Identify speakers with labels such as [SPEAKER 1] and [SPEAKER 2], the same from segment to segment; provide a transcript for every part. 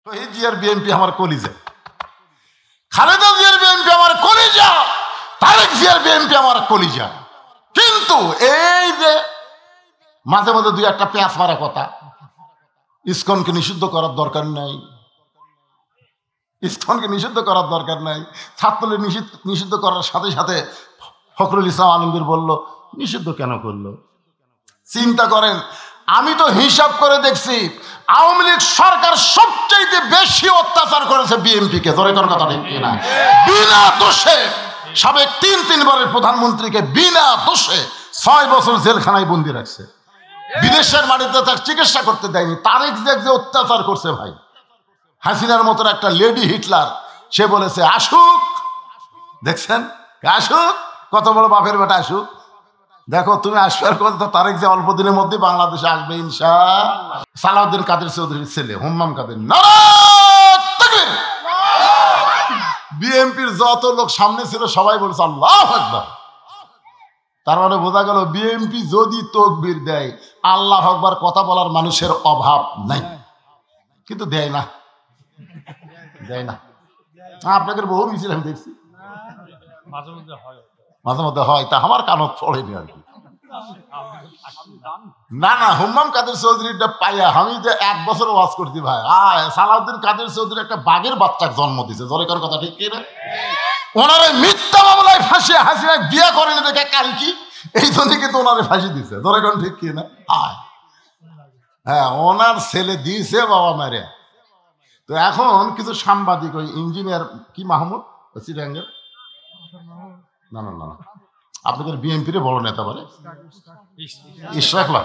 [SPEAKER 1] শহীদ জিয়ার বিএনপি আমার কলিজা, খালেদা জিয়ার বিএনপি আমার কলিজা, তারেক জিয়ার বিএনপি আমার কলিজা। কিন্তু এই যে মাঝে মাঝে দুই একটা পেঁয়াজ মারা কথা, ইসকনকে নিষিদ্ধ করার দরকার নাই, ইসকনকে নিষিদ্ধ করার দরকার নাই, ছাত্রলীগ নিষিদ্ধ করার সাথে সাথে ফখরুল ইসলাম আলমগীর বলল নিষিদ্ধ কেন করলো? চিন্তা করেন, আমি তো হিসাব করে দেখছি আওয়ামী লীগ সরকার সবচেয়ে বেশি অত্যাচার করেছে বিএনপিকে। ধরে কোন কথা ঠিক কিনা? বিনা দোষে সাবেক তিনবারের প্রধানমন্ত্রীকে বিনা দোষে 6 বছর জেলখানায় বন্দি রাখছে, বিদেশের মাটিতে তার চিকিৎসা করতে দেয়নি। তারেক যে অত্যাচার করছে ভাই, হাসিনার মতো একটা লেডি হিটলার, সে বলেছে আসুক, দেখছেন আসুক, কত বড় বাপের বেটা আসুক। দেখো তুমি আসবার কথা, তারেক যে অল্প দিনের মধ্যে বাংলাদেশে আসবে ইনশাআল্লাহ। সালাউদ্দিন কাদের চৌধুরীর ছেলে হুম্মাম কাদের, বিএনপির যত লোক সামনে ছিল সবাই বলছে আল্লাহু আকবার। তার মানে বোঝা গেল বিএনপি যদি তাকবীর দেয় আল্লাহু আকবার কথা বলার মানুষের অভাব নাই, কিন্তু দেয় না, দেয় না। আপনাদের বহু মিছিল আমি দেখছি, মাঝে মধ্যে হয়, তা আমার কানত পড়েনি আর কি। না না, হুম্মাম কাদের চৌধুরীটা পাইয়া আমি যে 1 বছর ওয়াজ করছি ভাই, সালাউদ্দিন কাদের চৌধুরী একটা বাঘের বাচ্চাকে জন্ম দিছে। জোরেকার কথা ঠিক কিনা? ওনার মিথ্যা মামলায় ফাঁসি, হাসিনা বিয়ে করেনি দেখে কালকি, এই জন্য কিন্তু ওনারে ফাঁসি দিছে। জোরেকার ঠিক কিনা? হ্যাঁ, ওনার ছেলে দিয়েছে বাবা মারে। তো এখন কিছু সাংবাদিক, ওই ইঞ্জিনিয়ার কি মাহমুদ চিরাঙ্গের, না না না আপনাদের বিএনপির বড় নেতা বলে ইশরাকলা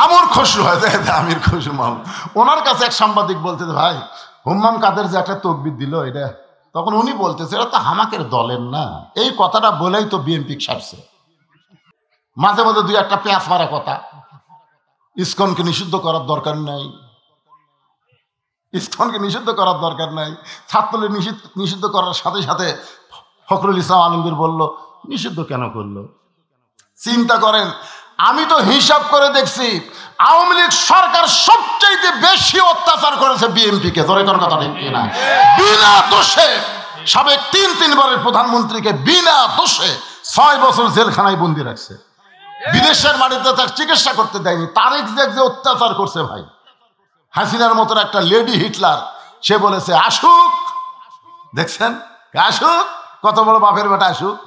[SPEAKER 1] আমর খসরু হয়, আমির খসরু মাহমুদ, ওনার কাছে এক সাংবাদিক বলতেছে ভাই হুম্মাম কাদের যে একটা তকবির দিল এটা, তখন উনি বলতেছে এটা তো হামাকের দলের না। এই কথাটা বলেই তো বিএনপি ছাড়ছে। মাঝে মাঝে দুই একটা পেঁয়াজ মারা কথা, ইসকনকে নিষিদ্ধ করার দরকার নাই, ইসকনকে নিষিদ্ধ করার দরকার নাই, ছাত্রলীগ নিষিদ্ধ করার সাথে সাথে ফখরুল ইসলাম আলমগীর বলল নিষিদ্ধ কেন করলো? চিন্তা করেন, আমি তো হিসাব করে দেখছি আওয়ামী লীগ সরকার সবচেয়ে বেশি অত্যাচার করেছে বিএনপিকে। ধরে কোন কথা ঠিক কিনা? বিনা দোষে সাবেক তিনবারের প্রধানমন্ত্রীকে বিনা দোষে 6 বছর জেলখানায় বন্দি রাখছে, বিদেশের মাটিতে তার চিকিৎসা করতে দেয়নি। তারেক যে অত্যাচার করছে ভাই, হাসিনার মতো একটা লেডি হিটলার, সে বলেছে আসুক, দেখছেন আসুক, কত বড় বাপের বেটা আসুক।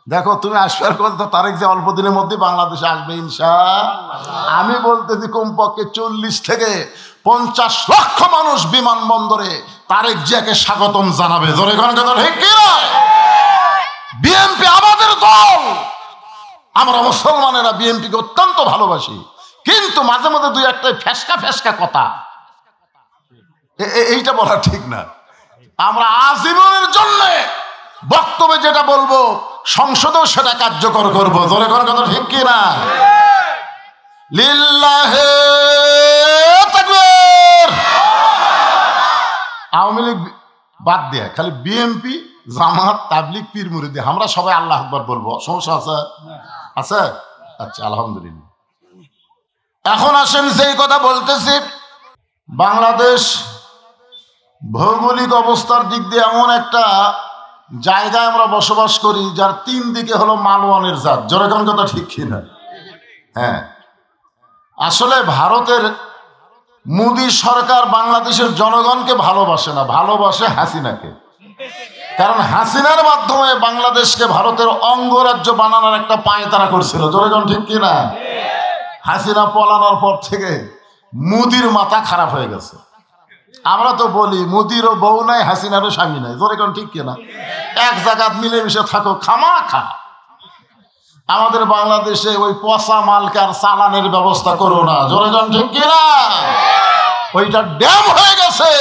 [SPEAKER 1] দেখো তুমি আসবার কথা, তারেক যে অল্প দিনের মধ্যে বাংলাদেশে আসবে ইনশাআল্লাহ। আমি বলতেছি কমপক্ষে 40 থেকে 50 লক্ষ মানুষ বিমানবন্দরে তারেক জিয়াকে স্বাগতম জানাবে। জোরে কোন কথা ঠিক কিনা? বিএনপি আমাদের দল, আমরা মুসলমানেরা বিএনপিকে অত্যন্ত ভালোবাসি, কিন্তু মাঝে মাঝে দুই একটা ফ্যাসকা কথা, এইটা বলা ঠিক না। আমরা আজীবনের জন্য বক্তব্যে যেটা বলবো সংসদেও সেটা কার্যকর করবো। জোরে কোন কথা ঠিক কিনা? লিল্লাহে তাকবীর। আওয়ামী লীগ বাদ দিয়ে খালি বিএনপি, জামাত, তাবলিগ, পীর মুরিদি, আমরা সবাই আল্লাহু আকবার বলবো। সমস্যা আছে? আছে? আচ্ছা, আলহামদুলিল্লাহ। এখন আসেন সেই কথা বলতেছি, বাংলাদেশ ভৌগোলিক অবস্থার দিক দিয়ে এমন একটা জায়গায় আমরা বসবাস করি যার 3 দিকে হলো মালওয়ানের জাত। জোরে কোন কথা ঠিক কিনা? হ্যাঁ, আসলে ভারতের মোদী সরকার বাংলাদেশের জনগণকে ভালোবাসে না, ভালোবাসে হাসিনাকে। কারণ হাসিনার মাধ্যমে বাংলাদেশকে ভারতের অঙ্গরাজ্য বানানোর একটা পায়তারা করছিল। জোরে কোন ঠিক কিনা? হাসিনা পলানোর পর থেকে মোদির মাথা খারাপ হয়ে গেছে। আমরা তো বলি মোদিরও বউ নাই, হাসিনারও স্বামী নাই। জোরে কোন ঠিক কিনা? এক জায়গায় মিলেমিশে থাকো, খামাখা। আমাদের বাংলাদেশে ওই পচা মালকে আর চালানের ব্যবস্থা করো না। জোরে কোন ঠিক কিনা? ওইটা ড্যাম হয়ে গেছে।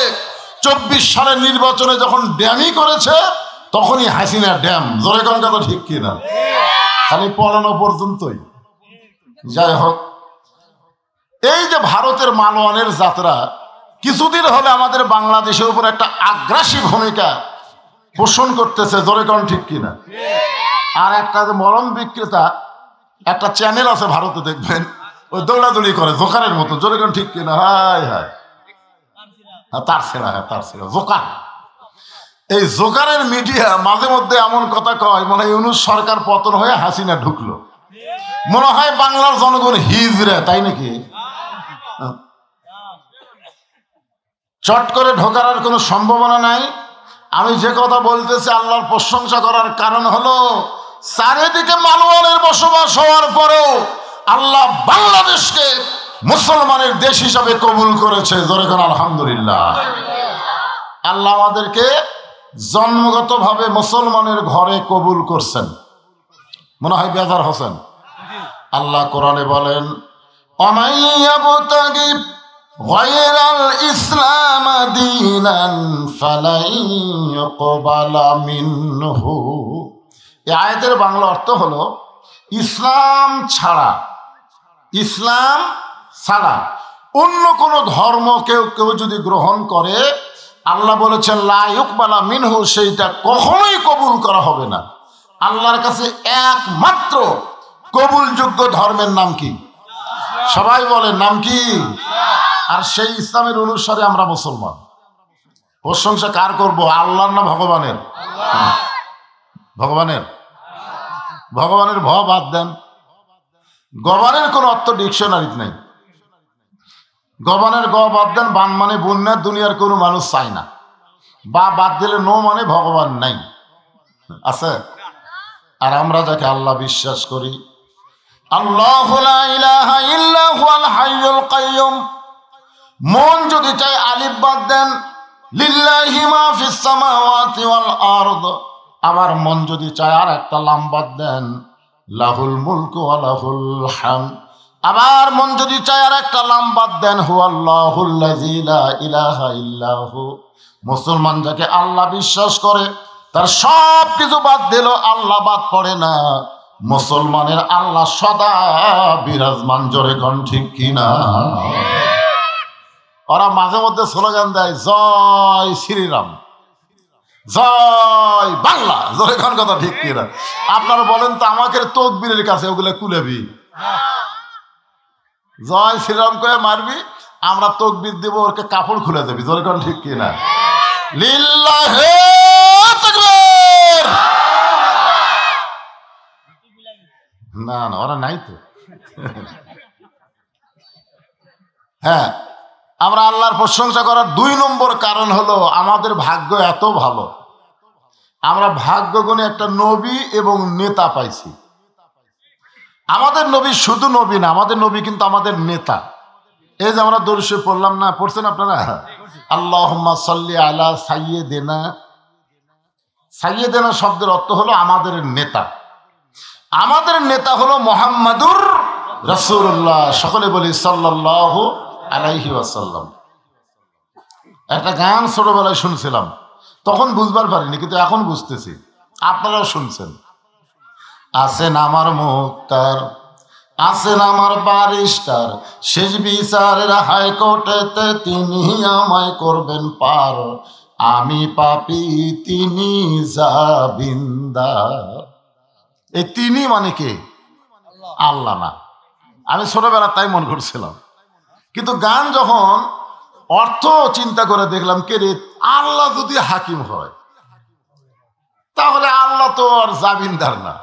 [SPEAKER 1] 24 সালের নির্বাচনে যখন ড্যামই করেছে তখনই হাসিনা ড্যাম। জোরে কোন কথা ঠিক কিনা? খালি পলানো পর্যন্তই। যাই হোক, এই যে ভারতের মালওয়ানের যাত্রা কিছুদিন হলে আমাদের বাংলাদেশের উপর একটা আগ্রাসী ভূমিকা পোষণ করতেছে। জোরে কোন ঠিক কিনা? আর একটা মলম বিক্রেতা একটা চ্যানেল আছে ভারতে, দেখবেন ওই দৌড়াদৌড়ি করে জোকারের মতো, জোরে কোন ঠিক কিনা? হায় হায়, তার ছেড়া, হ্যাঁ তার ছেড়া জোকার। এই জোকারের মিডিয়া মাঝে মধ্যে এমন কথা কয় মনে হয় ইউনূস সরকার পতন হয়ে হাসিনা ঢুকলো, মনে হয় বাংলার জনগণ হিজড়ে, তাই নাকি? চট করে ঢোকার আর কোনো সম্ভাবনা নাই। আমি যে কথা বলতেছি আল্লাহর প্রশংসা করার কারণ হলো চারিদিকে মালওয়ানের বসবাস হওয়ার পরেও আল্লাহ বাংলাদেশকে মুসলমানের দেশ হিসাবে কবুল করেছে। জোরে কোন আলহামদুলিল্লাহ। আল্লাহ আমাদেরকে জন্মগতভাবে মুসলমানের ঘরে কবুল করছেন। মনে হয় বেজার হোসেন। আল্লাহ কোরআনে বলেন, অমাইয়াবতাগি গায়রাল ইসলাম দীনান ফালাই ইউকবালা মিনহু। এই আয়াতের বাংলা অর্থ হলো ইসলাম ছাড়া অন্য কোনো ধর্ম কেউ যদি গ্রহণ করে, আল্লাহ বলেছেন লা ইউকবালা মিনহু, সেইটা কখনোই কবুল করা হবে না। আল্লাহর কাছে একমাত্র কবুলযোগ্য ধর্মের নাম কি? সবাই বলেন নাম কি? আর সেই ইসলামের অনুসারে আমরা মুসলমান। প্রশংসা কার করব? আল্লাহর না ভগবানের? ভগবানের ভ বাদ দেন। গবানের কোন অর্থ ডিকশনারিতে নাই। গবানের গ বাদ দেন, বান মানে বন্যা, দুনিয়ার কোনো মানুষ চায় না। বা বাদ দিলে নো মানে ভগবান নাই, আছে? আর আমরা যাকে আল্লাহ বিশ্বাস করি, আল্লাহু লা ইলাহা ইল্লা হুয়াল হাইয়ুল কাইয়ুম। মন যদি চায় আলিফ বাদ দেন, লিল্লাহি মা ফিস সামাওয়াতি ওয়াল আরদ। আবার মন যদি চায় আর একটা লাম বাদ দেন, লাহুল মুলকু ওয়া লাহুল হামদ। আবার মন যদি চায় আর একটা লাম বাদ দেন, হুয়াল্লাহুল্লাযী লা ইলাহা ইল্লাহু। মুসলমান যাকে আল্লাহ বিশ্বাস করে তার সব কিছু বাদ দিল, আল্লাহ বাদ পড়ে না। মুসলমানের আল্লাহ সদা বিরাজমান। জোরে কোন ঠিক কিনা? ওরা মাঝে মধ্যে স্লোগান দেয়, জয় শ্রীরাম, জয় বাংলা। জোরে কোন কথা ঠিক কিনা? আপনারা বলেন তো, আমাকে তকবীরের কাছে ওগুলো কুলেবি? জয় শ্রীরাম করে মারবি, আমরা তকবীর দিব, ওকে কাপড় খুলে দেবি। জোরে কোন ঠিক কিনা? লিল্লাহি তাকবীর। না না, ওরা নাই তো। হ্যাঁ, আমরা আল্লাহর প্রশংসা করার 2 নম্বর কারণ হলো আমাদের ভাগ্য এত ভালো, আমরা ভাগ্য গুণে একটা নবী এবং নেতা পাইছি। আমাদের নবী শুধু নবী না, আমাদের নবী কিন্তু আমাদের নেতা। এই যে আমরা দরুদ শরীফ পড়লাম না, পড়ছেন আপনারা? আল্লাহুম্মা সাল্লি আলা সাইয়্যিদিনা। সাইয়্যিদিনা শব্দের অর্থ হলো আমাদের নেতা। আমাদের নেতা হলো মুহাম্মাদুর রাসূলুল্লাহ। সকলে বলি সাল্লাল্লাহু আলাইহি ওয়াসাল্লাম। একটা গান ছোটবেলায় শুনছিলাম, তখন বুঝবার পারিনি, কিন্তু এখন বুঝতেছি। আপনারাও শুনছেন। আছেন আমার মুক্তার, আছেন আমার বারিস্টার, শেষ বিচারের হাইকোর্টেতে তিনি আমায় করবেন পার। আমি পাপী, তিনি জামিনদার। এই তিনি মানে কে? আল্লাহ না? আমি ছোটবেলা তাই মনে করছিলাম, কিন্তু গান যখন অর্থ চিন্তা করে দেখলাম, কে রে, আল্লাহ যদি হাকিম হয় তাহলে আল্লাহ তো আর জামিনদার না।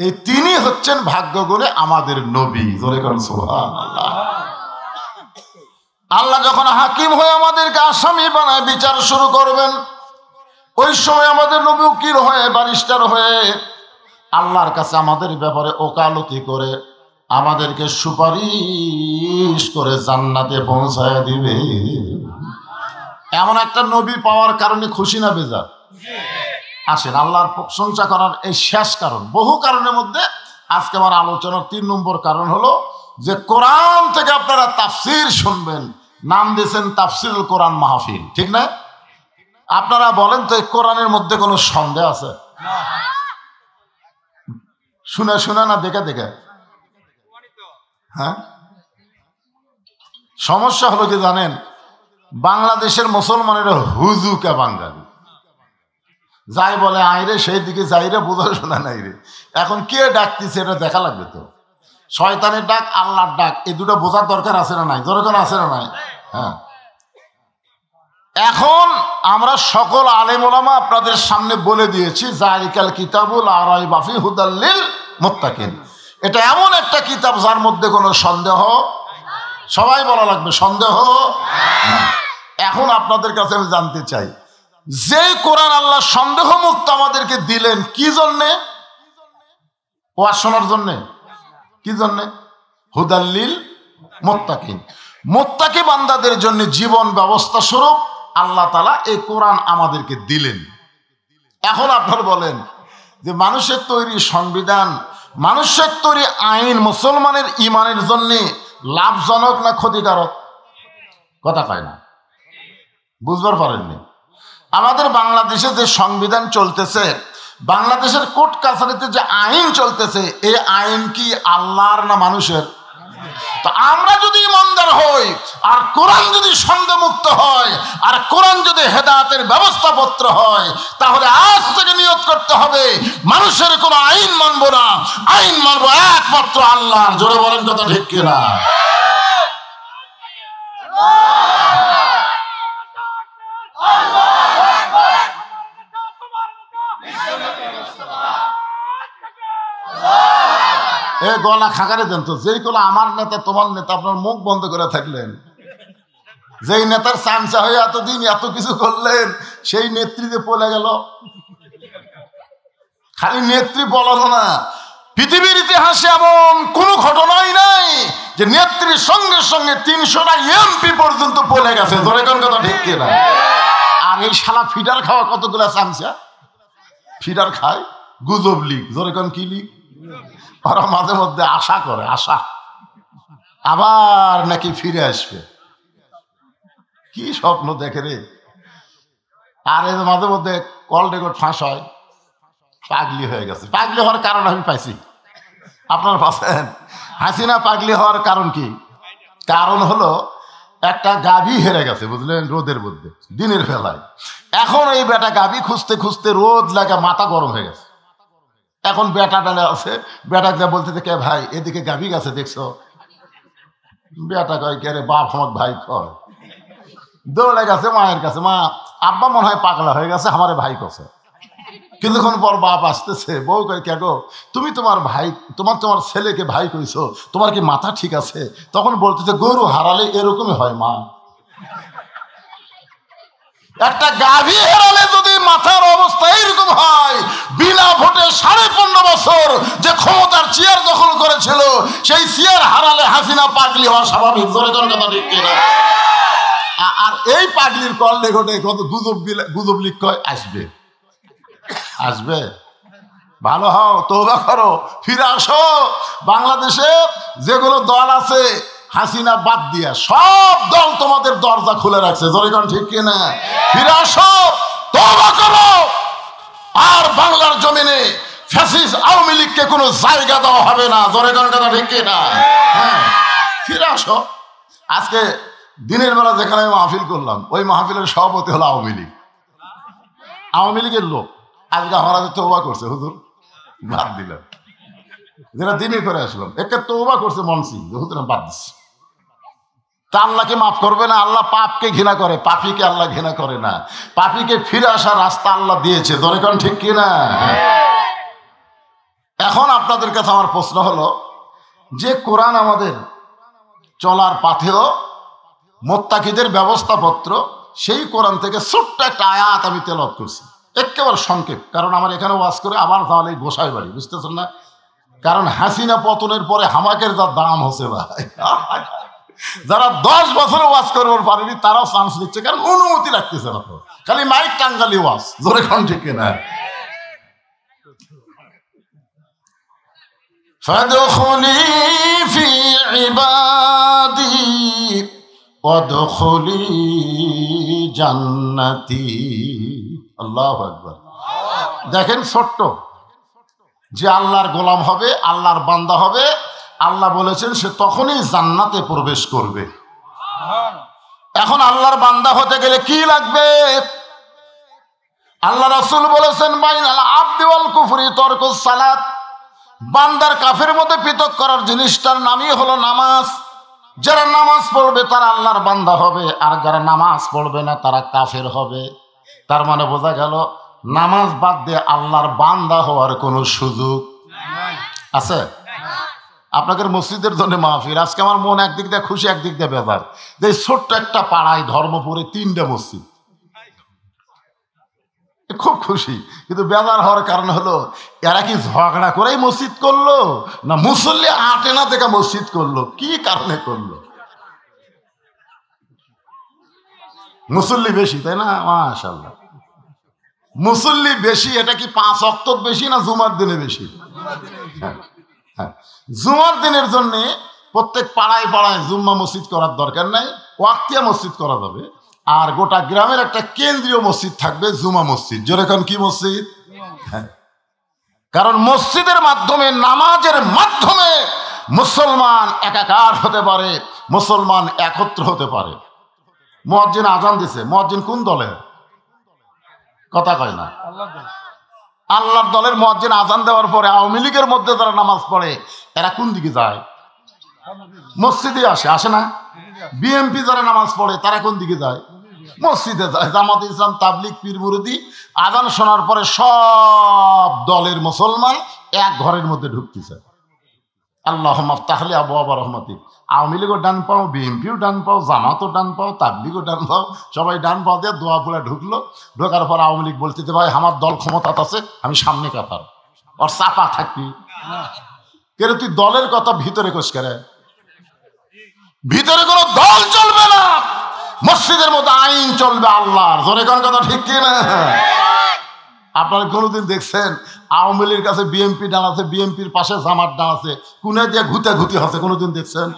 [SPEAKER 1] এই তিনি হচ্ছেন ভাগ্য গুণে আমাদের নবী। জোরে কোন সুবহানাল্লাহ। আল্লাহ যখন হাকিম হয়ে আমাদেরকে আসামি বানায় বিচার শুরু করবেন, ওই সময় আমাদের নবী উকিল হয়ে, ব্যারিস্টার হয়ে আল্লাহর কাছে আমাদের ব্যাপারে ওকালতি করে আমাদেরকে সুপারিশ করে জান্নাতে পৌঁছায় দিবে। এমন একটা নবী পাওয়ার কারণে খুশি না বেজার? আসেন, আল্লাহর প্রশংসা করার এই শেষ কারণ, বহু কারণের মধ্যে আজকে আমার আলোচনার 3 নম্বর কারণ হলো যে কোরআন থেকে আপনারা তাফসির শুনবেন। নাম দিয়েছেন তাফসিরুল কোরআন মাহফিল, ঠিক না? আপনারা বলেন তো, কোরআনের মধ্যে কোনো সন্দেহ আছে? শুনে শুনে না দেখে দেখে? হ্যাঁ, সমস্যা হলো কি জানেন, বাংলাদেশের মুসলমানেরা হুজুকা বাঙালি। যাই বলে আইরে সেই দিকে যাই রে, বোঝা শোনা নাই রে। এখন কে ডাকতেছে এটা দেখা লাগবে তো। শয়তানের ডাক, আল্লাহর ডাক, এই দুটো বোঝার দরকার আছে না নাই? যেরকম আছে না নাই? হ্যাঁ। এখন আমরা সকল আলেম ওলামা আপনাদের সামনে বলে দিয়েছি, যালিকাল কিতাবুল লা রাইবা ফীহি হুদাল লিল মুত্তাকিন। এটা এমন একটা কিতাব যার মধ্যে কোনো সন্দেহ, সবাই বলা লাগবে সন্দেহ। এখন আপনাদের কাছে আমি জানতে চাই, যে কোরআন আল্লাহ সন্দেহ মুক্ত আমাদেরকে দিলেন কি জন্যে? ওয়াজ শোনার জন্যে। কি জন্যে? হুদাল লিল মুত্তাকিন, মুত্তাকি বান্দাদের জন্য জীবন ব্যবস্থা স্বরূপ আল্লাহ তাআলা এই কোরআন আমাদেরকে দিলেন। এখন আপনারা বলেন যে মানুষের তৈরি সংবিধান, মানুষের তৈরি আইন মুসলমানের ইমানের জন্য লাভজনক না ক্ষতিকারক? কথা কয় না, বুঝবার পারেননি। আমাদের বাংলাদেশে যে সংবিধান চলতেছে, বাংলাদেশের কোর্ট কাছারিতে যে আইন চলতেছে, এই আইন কি আল্লাহর না মানুষের? তো আমরা যদি ইমানদার হই, আর কোরআন যদি সন্দেহমুক্ত হয়, আর কোরআন যদি হেদায়েতের ব্যবস্থাপত্র হয়, তাহলে আজ থেকে নিয়ত করতে হবে মানুষের কোনো আইন মানব না, আইন মানব একমাত্র আল্লাহর। জোরে বলেন কথা ঠিক কিনা? এ গলা খাকারে দেন তো, যেই কোলা আমার নেতা তোমার নেতা, আপনার মুখ বন্ধ করে থাকলেন। যেই নেতার চামচা হয়ে এতদিন এত কিছু করলেন, সেই নেত্রীতে পড়ে গেল। খালি নেত্রী বলানো না, পৃথিবীর ইতিহাসে এমন কোন ঘটনাই নাই যে নেত্রীর সঙ্গে সঙ্গে 300টা এমপি পর্যন্ত পড়ে গেছে। ধরে কোন কথা ঠিক কিনা? আর এই শালা ফিডার খাওয়া কতগুলা চামচা ফিডার খায়, গুজব লিগ। ধরে কোন কি লিগ? ওরা মাঝে মধ্যে আশা করে, আশা আবার নাকি ফিরে আসবে। কি স্বপ্ন দেখে রে। আর এই মাঝে মধ্যে কল রেকর্ড ফাঁস হয়, পাগলি হয়ে গেছে। পাগলি হওয়ার কারণ আমি পাইছি, আপনারা পাচ্ছেন? হাসিনা পাগলি হওয়ার কারণ কি? কারণ হলো একটা গাভী হেরে গেছে, বুঝলেন, রোদের মধ্যে দিনের বেলায়। এখন এই বেটা গাভী খুঁজতে খুঁজতে রোদ লাগা মাথা গরম হয়ে গেছে। এখন বেটা ডালে আছে, বেটা যা বলতেছে, কে ভাই এদিকে গাভী গেছে দেখছো? বেটা কয়, কে রে বাপ আমার ভাই কয়। দৌড়ে গেছে মায়ের কাছে, মা আব্বা মনে হয় পাগলা হয়ে গেছে, আমারে ভাই কছে। কিছুক্ষণ পর বাপ আসতেছে, বউ কয়, কে গো তুমি তোমার ভাই, তোমার ছেলেকে ভাই কইছো, তোমার কি মাথা ঠিক আছে? তখন বলতেছে, গরু হারালে এরকমই হয় মা। একটা গাভী হারালে যদি মাথার অবস্থা এইরকম হয়, বিনা ভোটে 15.5 বছর যে ক্ষমতার চেয়ার দখল করেছিল, সেই চেয়ার হারালে হাসিনা পাগলি হওয়া স্বাভাবিক। জোরে জোরে কথা ঠিক কিনা? আর এই পাগলির কল লেখটে কত গুজব লিখ কয় আসবে, আসবে। ভালো হও, তওবা করো, ফিরে আসো। বাংলাদেশে যেগুলো দল আছে হাসিনা বাদ দিয়া, সব দল তোমাদের দরজা খুলে রাখছে। জোরে কোন ঠিক কিনা? ফিরে আসো, তওবা করো। আর বাংলার জমিনে ফ্যাসিস্ট আওয়ামী লীগকে কোনো জায়গা দেওয়া হবে না। জোরে কোন কথা ঠিক কিনা? হ্যাঁ, ফিরে আসো। আজকে দিনের বেলা যেখানে আমি মাহফিল করলাম, ওই মাহফিলের সভাপতি হলো আওয়ামী লীগ, আওয়ামী লীগের লোক। আজকে আমরা তওবা করছে, হুজুর বাদ দিলাম, যেটা দিনে করে আসলাম, একটা তওবা করছে মনসি, হুজুর বাদ দিচ্ছি। তা আল্লাহকে মাফ করবে না? আল্লাহ পাপকে ঘৃণা করে, পাপীকে আল্লাহ ঘৃণা করে না। পাপীকে ফিরে আসার রাস্তা আল্লাহ দিয়েছে। ধরে কোন ঠিক কিনা? এখন আপনাদের কাছে আমার প্রশ্ন হলো, যে কোরআন আমাদের চলার পাথেয় মুত্তাকিদের ব্যবস্থাপত্র, সেই কোরআন থেকে ছোট্ট একটা আয়াত আমি তেলাওয়াত করছি, একেবারে সংক্ষেপ। কারণ আমার এখানে ওয়াজ করে আবার তাহলে গোসাই বাড়ি, বুঝতেছেন না? কারণ হাসিনা পতনের পরে হামাকের যা দাম হচ্ছে ভাই, যারা 10 বছর ওয়াজ করবার পারেনি তারাও চান্স নিচ্ছে, কারণ অনুমতি রাখতেছে না তো, খালি মাইক টাঙ্গালি ওয়াজ। জোরে কোন ঠিক কিনা? ফাদখুলি ফি ইবাদি ওয়াদখুলি জান্নাতি। আল্লাহু আকবার। দেখেন, ছোট্ট যে আল্লাহর গোলাম হবে, আল্লাহর বান্দা হবে, আল্লাহ বলেছেন সে তখনই জান্নাতে প্রবেশ করবে। এখন আল্লাহর বান্দা হতে গেলে কি লাগবে? আল্লাহ রাসূল বলেছেন, বাইনাল আবদি ওয়াল কুফরি তরকুস সালাত। বান্দার কাফের মধ্যে পৃথক করার জিনিসটার নামই হলো নামাজ। যারা নামাজ পড়বে তারা আল্লাহর বান্দা হবে, আর যারা নামাজ পড়বে না তারা কাফের হবে। তার মানে বোঝা গেল নামাজ বাদ দিয়ে আল্লাহর বান্দা হওয়ার কোনো সুযোগ আছে? আপনাদের মসজিদের জন্য মাহফিল, আজকে আমার মন একদিক দিয়ে খুশি, একদিক দিয়ে বেজার। যে ছোট্ট একটা পাড়ায় ধর্মপুরে 3টে মসজিদ, খুব খুশি। কিন্তু বেজার হওয়ার কারণ হলো এরা কি ঝগড়া করেই মসজিদ করলো, না মুসল্লি আটে না দেখে মসজিদ করলো? কি কারণে করলো? মুসল্লি বেশি, তাই না? মাশাআল্লাহ, মুসল্লি বেশি। এটা কি 5 ওয়াক্ত বেশি না জুমার দিনে বেশি? হ্যাঁ, জুমার দিনের জন্য প্রত্যেক পাড়ায় পাড়ায় জুম্মা মসজিদ করার দরকার নাই, ওয়াক্তিয়া মসজিদ করা যাবে। আর গোটা গ্রামের একটা কেন্দ্রীয় মসজিদ থাকবে, জুমা মসজিদ। যেরকম কি মসজিদ? হ্যাঁ, কারণ মসজিদের মাধ্যমে, নামাজের মাধ্যমে মুসলমান একাকার হতে পারে, মুসলমান একত্র হতে পারে। মুয়াজ্জিন আজান দিছে, মুয়াজ্জিন কোন দলের? কথা কয় না। আল্লাহর দলের মুয়াজ্জিন আজান দেওয়ার পরে আওয়ামী লীগের মধ্যে যারা নামাজ পড়ে এরা কোন দিকে যায়? মসজিদে আসে না? বিএনপি যারা নামাজ পড়ে তারা কোন দিকে যায়? মসজিদে যায়। জামাত ইসলাম, তাবলিগ, পীর মুরিদি আজান শোনার পরে সব দলের মুসলমান এক ঘরের মধ্যে ঢুকতেছে। আল্লাহুম্মা আফতাহলি আবওয়াবা রাহমাতিক। আওয়ামী লীগও ডান পাও, বিএনপিও ডান পাও, জামাতও ডান পাও, তাবলিগও ডান পাও, সবাই ডান পাও দিয়ে দোয়া পড়ে ঢুকলো। ঢোকার পর আওয়ামী লীগ বলতেছে, ভাই আমার দল ক্ষমতা আছে, আমি সামনে কাতার, ওর চাপা থাকবি কেন? তুই দলের কথা ভিতরে কোষ করে? ভিতরে কোনো দল চলবে না, মসজিদের মধ্যে আইন চলবে আল্লাহর। জোরে কোন কথা ঠিক কি না? আপনারা কোনোদিন দেখছেন আওয়ামী লীগের কাছে বিএনপি ডান আছে, বিএনপির পাশে জামাত ডান আছে, কোনে দিয়ে ঘুতি হচ্ছে? কোনোদিন দেখছেন?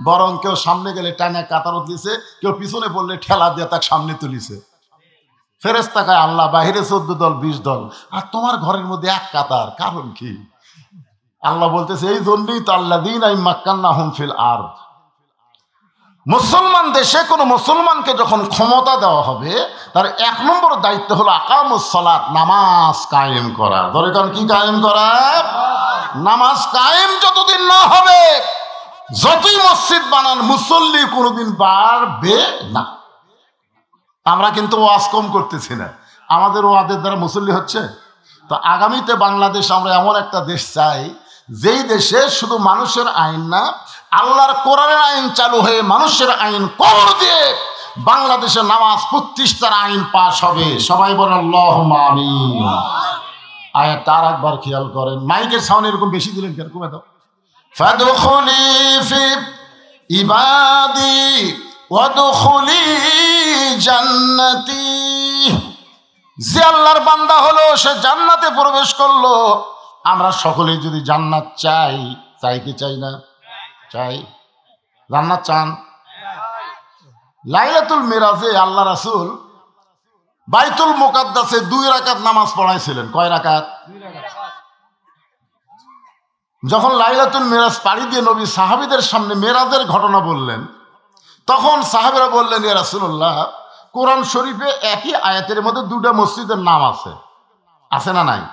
[SPEAKER 1] বরং কেউ সামনে গেলে টানে কাতারত দিছে, কেউ পিছনে পড়লে ঠেলা দিয়ে তাকে সামনে তুলিছে। ফেরেশতা কয় আল্লাহ বাহিরে 14 দল 20 দল, আর তোমার ঘরের মধ্যে এক কাতার, কারণ কি? আল্লাহ বলতেছে এই জন্যই তো আল্লাযীনা মাক্কান্নাহুম ফিল আরদ। মুসলমান দেশে কোনো মুসলমানকে যখন ক্ষমতা দেওয়া হবে তার 1 নম্বর দায়িত্ব হলো আকামুস সালাত, নামাজ কায়েম করা। ধরে কারণ কি কায়েম করা? নামাজ কায়েম যতদিন না হবে, যতই মসজিদ বানান মুসল্লি কোনোদিন বাড়বে না। আমরা কিন্তু ওয়াজ কম করতেছি না, আমাদের ওয়াজের দ্বারা মুসল্লি হচ্ছে। তো আগামীতে বাংলাদেশ আমরা এমন একটা দেশ চাই, যেই দেশে শুধু মানুষের আইন না, আল্লাহর কোরআনের আইন চালু হয়ে মানুষের আইন কবর দিয়ে বাংলাদেশে নামাজ 25টার আইন পাশ হবে। সবাই বলেন আল্লাহুম্মা আমিন। আয়াতটা আর একবার খেয়াল করেন। মাইকের সাউন্ড এরকম বেশি দিলেন কেন? কমে দাও। ফাদখুলি ফি ইবাদি ওয়াদখুলি জান্নাতি। যে আল্লাহর বান্দা হলো সে জান্নাতে প্রবেশ করলো। আমরা সকলেই যদি জান্নাত চাই, চাই কি চাই না? চাই। জান্নাত চান? লাইলাতুল মিরাজে আল্লাহ রাসূল বাইতুল মুকাদ্দাসে 2 রাকাত নামাজ পড়াইছিলেন। কয় রাকাত? 2 রাকাত। যখন লাইলাতুল মিরাজ পাড়ি দিয়ে নবী সাহাবীদের সামনে মেরাজের ঘটনা বললেন, তখন সাহাবীরা বললেন, ইয়া রাসূলুল্লাহ, কোরআন শরীফে একই আয়াতের মধ্যে 2টা মসজিদের নাম আছে, আছে না নাই?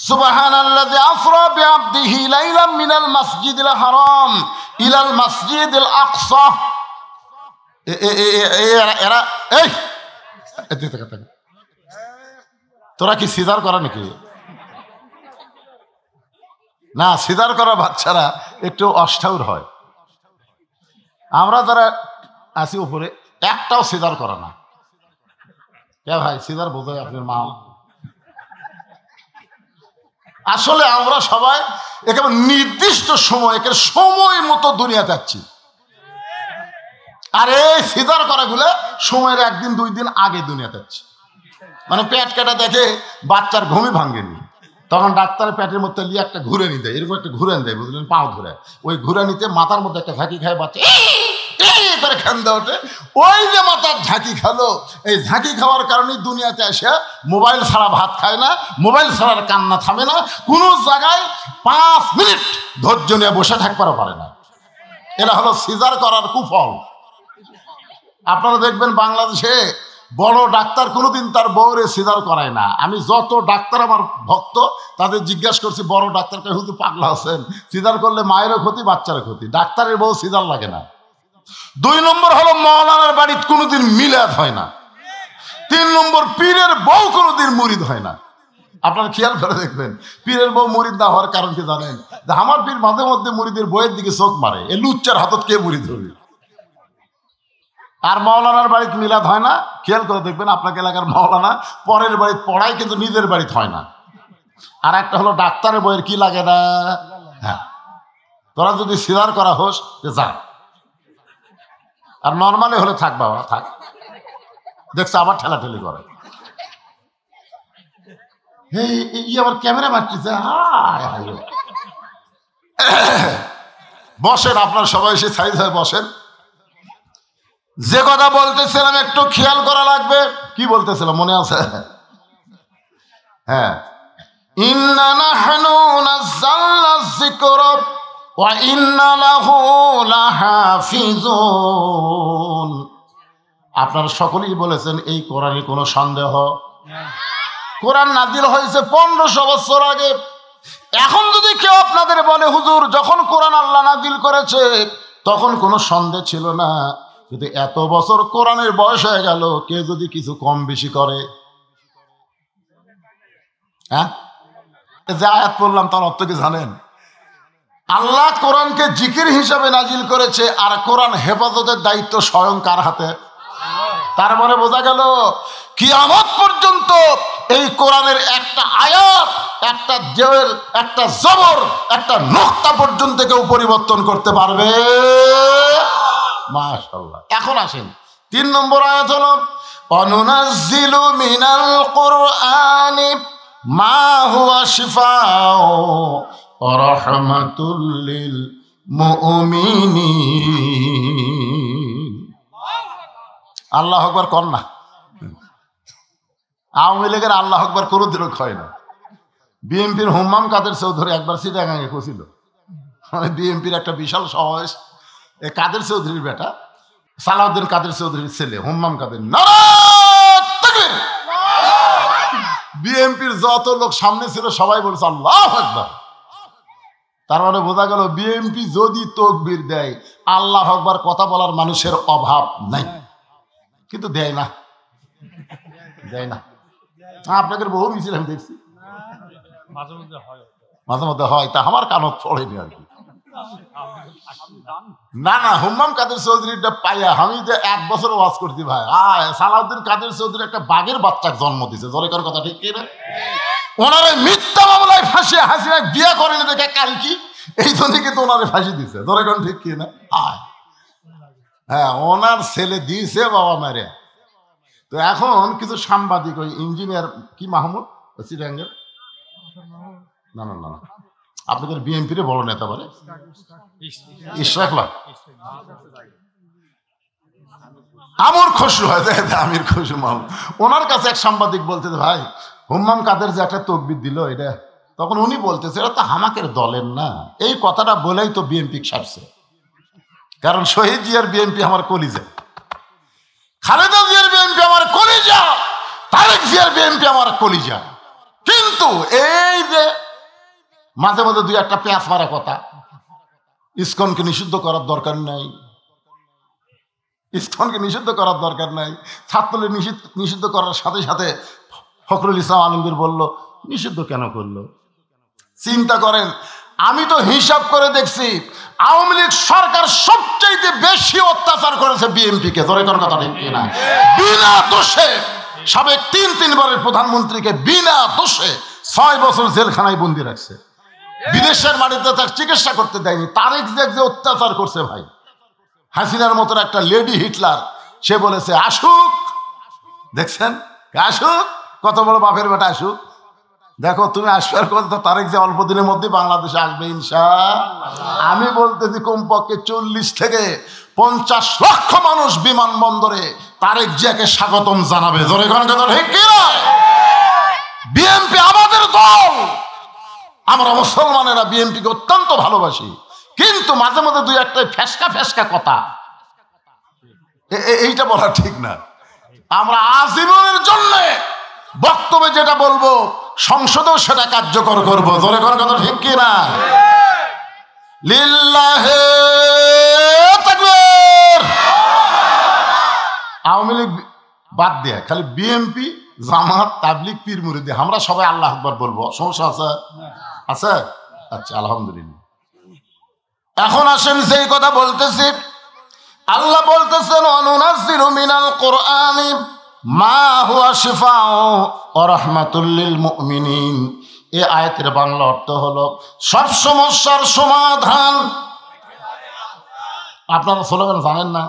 [SPEAKER 1] সুবহানাল্লাযী আসরা বিআবদিহি লাইলাম মিনাল মাসজিদিল হারাম ইলাল মাসজিদিল আকসা। এরা এই তোরা কি সিজার করা নাকি? না, সিজার করা বাচ্চারা একটু অষ্টাউর হয়। আমরা যারা আছি উপরে একটাও সিজার করা না। কে ভাই সিজার বোঝায় আপনার মা? আসলে আমরা সবাই একেবারে নির্দিষ্ট সময় মতো দুনিয়া যাচ্ছি। আর এই সিজার করাগুলো সময়ের 1 দিন 2 দিন আগে দুনিয়া যাচ্ছে। মানে পেট কাটা দেখে বাচ্চার ঘুমই ভাঙ্গেনি, তখন ডাক্তারের পেটের মধ্যে নিয়ে একটা ঘুরানি দেয়, এরকম একটা ঘুরানি দেয়, বুঝলেন, পাও ধরে। ওই ঘুরানিতে মাথার মধ্যে একটা ঝাঁকি খায় বাচ্চা, করে খান্দা ওঠে। ওই যে মাথার ঝাঁকি খালো, এই ঝাঁকি খাওয়ার কারণে দুনিয়াতে এসে মোবাইল ছাড়া ভাত খায় না, মোবাইল ছাড়ার কান্না থামে না, কোনো জায়গায় 5 মিনিট ধৈর্য নিয়ে বসে থাকবারও পারে না। এরা হলো সিজার করার কুফল। আপনারা দেখবেন বাংলাদেশে বড় ডাক্তার কোনোদিন তার বউরে সিজার করায় না। আমি যত ডাক্তার আমার ভক্ত তাদের জিজ্ঞাসা করছি, বড় ডাক্তারকে হুজুর পাগলা আছেন, সিজার করলে মায়েরও ক্ষতি বাচ্চারও ক্ষতি, ডাক্তারের বউ সিজার লাগে না। 2 নম্বর হলো মাওলানার বাড়িতে কোনোদিন মিলাদ হয় না। 3 নম্বর পীরের বউ কোনোদিন মুরিদ হয় না। আপনারা খেয়াল করে দেখবেন, পীরের বউ মুরিদ না হওয়ার কারণ কি জানেন? যে আমার পীর মাঝে মধ্যে মুরিদের বইয়ের দিকে চোখ মারে, এ লুচ্চার হাতত কে মুরিদ হবে। আর মাওলানার বাড়িতে মিলাদ হয় না। খেয়াল করে দেখবেন আপনাকে এলাকার মাওলানা পরের বাড়িতে পড়ায়, কিন্তু নিজের বাড়িতে হয় না। আর একটা হলো ডাক্তারের বইয়ের কি লাগে না। হ্যাঁ, তোরা যদি সিজার করা হোস যা, আর নর্মালি হলে থাক বাবা থাক। দেখছে আবার ঠেলাঠেলি করে, এই আবার ক্যামেরা মারতেছে। বসেন, আপনার সবাই এসে সাইজ হয়ে বসেন। যে কথা বলতেছিলাম একটু খেয়াল করা লাগবে। কি বলতেছিলাম মনে আছে? হ্যাঁ, ইন্না নাহনু নাযালনা যিকরা ওয়া ইন্না লাহু লাহাফিজুন। আপনারা সকলেই বলেছেন এই কোরআনে কোনো সন্দেহ। কোরআন নাজিল হয়েছে 1500 বছর আগে। এখন যদি কেউ আপনাদের বলে হুজুর যখন কোরআন আল্লাহ নাজিল করেছে তখন কোনো সন্দেহ ছিল না, কিন্তু এত বছর কোরআনের বয়স হয়ে গেল, কেউ যদি কিছু কম বেশি করে, হ্যাঁ, যে আয়াত পড়লাম তার অর্থ কি জানেন? আল্লাহ কোরআনকে জিকির হিসাবে নাজিল করেছে, আর কোরআন হেফাজতের দায়িত্ব স্বয়ং কার হাতে? তার মানে বোঝা গেল কিয়ামত পর্যন্ত এই কোরআনের একটা আয়াত, একটা জের, একটা জবর, একটা নুকতা পর্যন্ত কেউ পরিবর্তন করতে পারবে। মাশাআল্লাহ। এখন আসেন 3 নম্বর আয়াত হলো অনুনাজ্জিলু মিনাল কুরআনি মা হুয়া শিফাউ ওয়া রাহমাতুল লিল মুমিনিন। আল্লাহু আকবার কর না। আওয়ামী লীগের আল্লাহু আকবার কোনোদিনও হয় না। বিএনপির হুম্মাম কাদের চৌধুরী একবার চিটাগাঙে কছিল, বিএনপির একটা বিশাল সমাবেশ, এই কাদের চৌধুরীর বেটা সালাউদ্দিন কাদের চৌধুরীর ছেলে হুম্মাম কাদের, বিএনপির যত লোক সামনে ছিল সবাই বলছে আল্লাহু আকবার। তার মানে বোঝা গেল বিএনপি যদি তাকবীর দেয় আল্লাহু আকবার কথা বলার মানুষের অভাব নাই, কিন্তু দেয় না, দেয় না। আপনাদের বহু মিছিল আমি দেখছি, মাঝে মধ্যে হয়, তা আমার কানত পড়েনি আর কি। না না, হুম্মাম কাদের চৌধুরীটা পাইয়া আমি যে 1 বছর ওয়াজ করছি ভাই, সালাউদ্দিন কাদের চৌধুরী একটা বাঘের বাচ্চার জন্ম দিছে, জোরেকার কথা ঠিক কিনা? ওনারে মিথ্যা মামলায় ফাঁসিয়ে হাসিনা বিয়ে করেনি দেখে কাল কি এই জন্য কিন্তু ওনারে ফাঁসি দিছে, জোরেকার ঠিক কিনা? হ্যাঁ, ওনার ছেলে দিয়েছে বাবা মারে। তো এখন কিছু সাংবাদিক, ওই ইঞ্জিনিয়ার কি মাহমুদ চিরাঙ্গের, না না না আপনাদের বিএনপির বড় নেতা বলে ইশরাকলা আমর খসরু হয়, আমির খসরু মাহমুদ, ওনার কাছে এক সাংবাদিক বলতেছে ভাই হুম্মাম কাদের যে একটা তকবির দিল এটা, তখন উনি বলতেছে এটা তো হামাকের দলের না। এই কথাটা বলেই তো বিএনপি ছাড়ছে, কারণ শহীদ জিয়ার বিএনপি আমার কলিজা, খালেদা জিয়ার বিএনপি আমার কলিজা, তারেক জিয়ার বিএনপি আমার কলিজা। কিন্তু এই যে মাঝে মাঝে 2-1টা পেঁয়াজ মারা কথা, ইসকনকে নিষিদ্ধ করার দরকার নাই, ইসকনকে নিষিদ্ধ করার দরকার নাই, ছাত্রলীগ নিষিদ্ধ করার সাথে সাথে ফখরুল ইসলাম আলমগীর বলল নিষিদ্ধ কেন করলো? চিন্তা করেন, আমি তো হিসাব করে দেখছি আওয়ামী লীগ সরকার সবচেয়ে বেশি অত্যাচার করেছে বিএনপিকে, ধরে কোন কথা ঠিক কিনা? বিনা দোষে সাবেক 3 বারের প্রধানমন্ত্রীকে বিনা দোষে 6 বছর জেলখানায় বন্দি রাখছে, বিদেশের মাটিতে তার চিকিৎসা করতে দেয়নি। তারেক যে অত্যাচার করছে ভাই, হাসিনার মতো একটা লেডি হিটলার, সে বলেছে আসুক, দেখছেন আসুক, কত বড় বাপের বেটা আসুক। দেখো তুমি আসবার কথা, তারেক যে অল্প দিনের মধ্যে বাংলাদেশে আসবে ইনশাআল্লাহ। আমি বলতেছি কমপক্ষে 40 থেকে 50 লক্ষ মানুষ বিমানবন্দরে তারেক জিয়াকে স্বাগতম জানাবে, জোরে কোন কথা ঠিক কি না? বিএনপি আমাদের দল, আমরা মুসলমানেরা বিএনপিকে অত্যন্ত ভালোবাসি, কিন্তু মাঝে মাঝে 2-1টা ফেসকা কথা এইটা বলা ঠিক না। আমরা আজীবনের জন্য বক্তব্যে যেটা বলবো সংসদেও সেটা কার্যকর করবো। জোরে কোন কথা ঠিক কিনা? লিল্লাহে তাকবীর। আওয়ামী লীগ বাদ দিয়ে খালি বিএনপি, জামাত, তাবলিগ, পীর মুরিদি আমরা সবাই আল্লাহু আকবার বলবো, সমস্যা আছে? আছে? আচ্ছা, আলহামদুলিল্লাহ। এখন আসেন সেই কথা বলতেছি। আল্লাহ বলতেছেন অনুনাজ্জিলু মিনাল কুরআনি মা হুয়া শিফাউ ওয়া রাহমাতুল লিল মুমিনিন। এই আয়াতের বাংলা অর্থ হলো সব সমস্যার সমাধান। আপনারা স্লোগান জানেন না?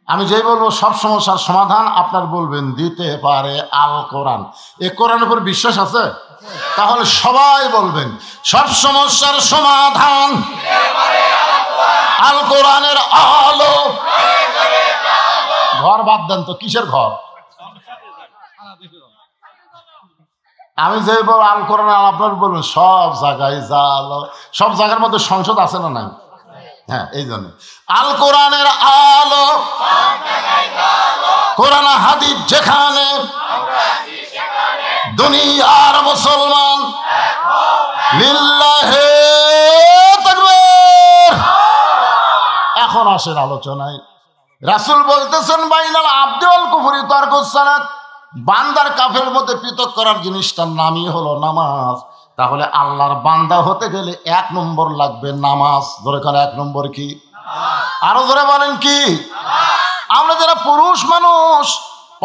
[SPEAKER 1] আমি যেই বলবো সব সমস্যার সমাধান, আপনার বলবেন দিতে পারে আল কোরআন। এই কোরআনের উপর বিশ্বাস আছে? তাহলে সবাই বলবেন সব সমস্যার সমাধান আল কোরআনের আলো। ঘর বাদ দেন তো, কিসের ঘর? আমি যে বল আল কোরআন, আপনার বলবেন সব জায়গায় জালো। সব জায়গার মধ্যে সংসদ আছে না নাই? হ্যাঁ, এই জন্য আল কোরআনের আলো, কোরআন হাদিস যেখানে, দুনিয়ার মুসলমান লিল্লাহে তাকবীর। এখন আসেন আলোচনায়। রাসূল বলতেছেন বাইনাল আবদি ওয়াল কুফরি তারকুস সালাত। বান্দার কাফের মধ্যে পৃথক করার জিনিসটার নামই হলো নামাজ। তাহলে আল্লাহর বান্দা হতে গেলে 1 নম্বর লাগবে নামাজ। ধরে করে 1 নম্বর কি? আরো ধরে বলেন কি? আমরা যারা পুরুষ মানুষ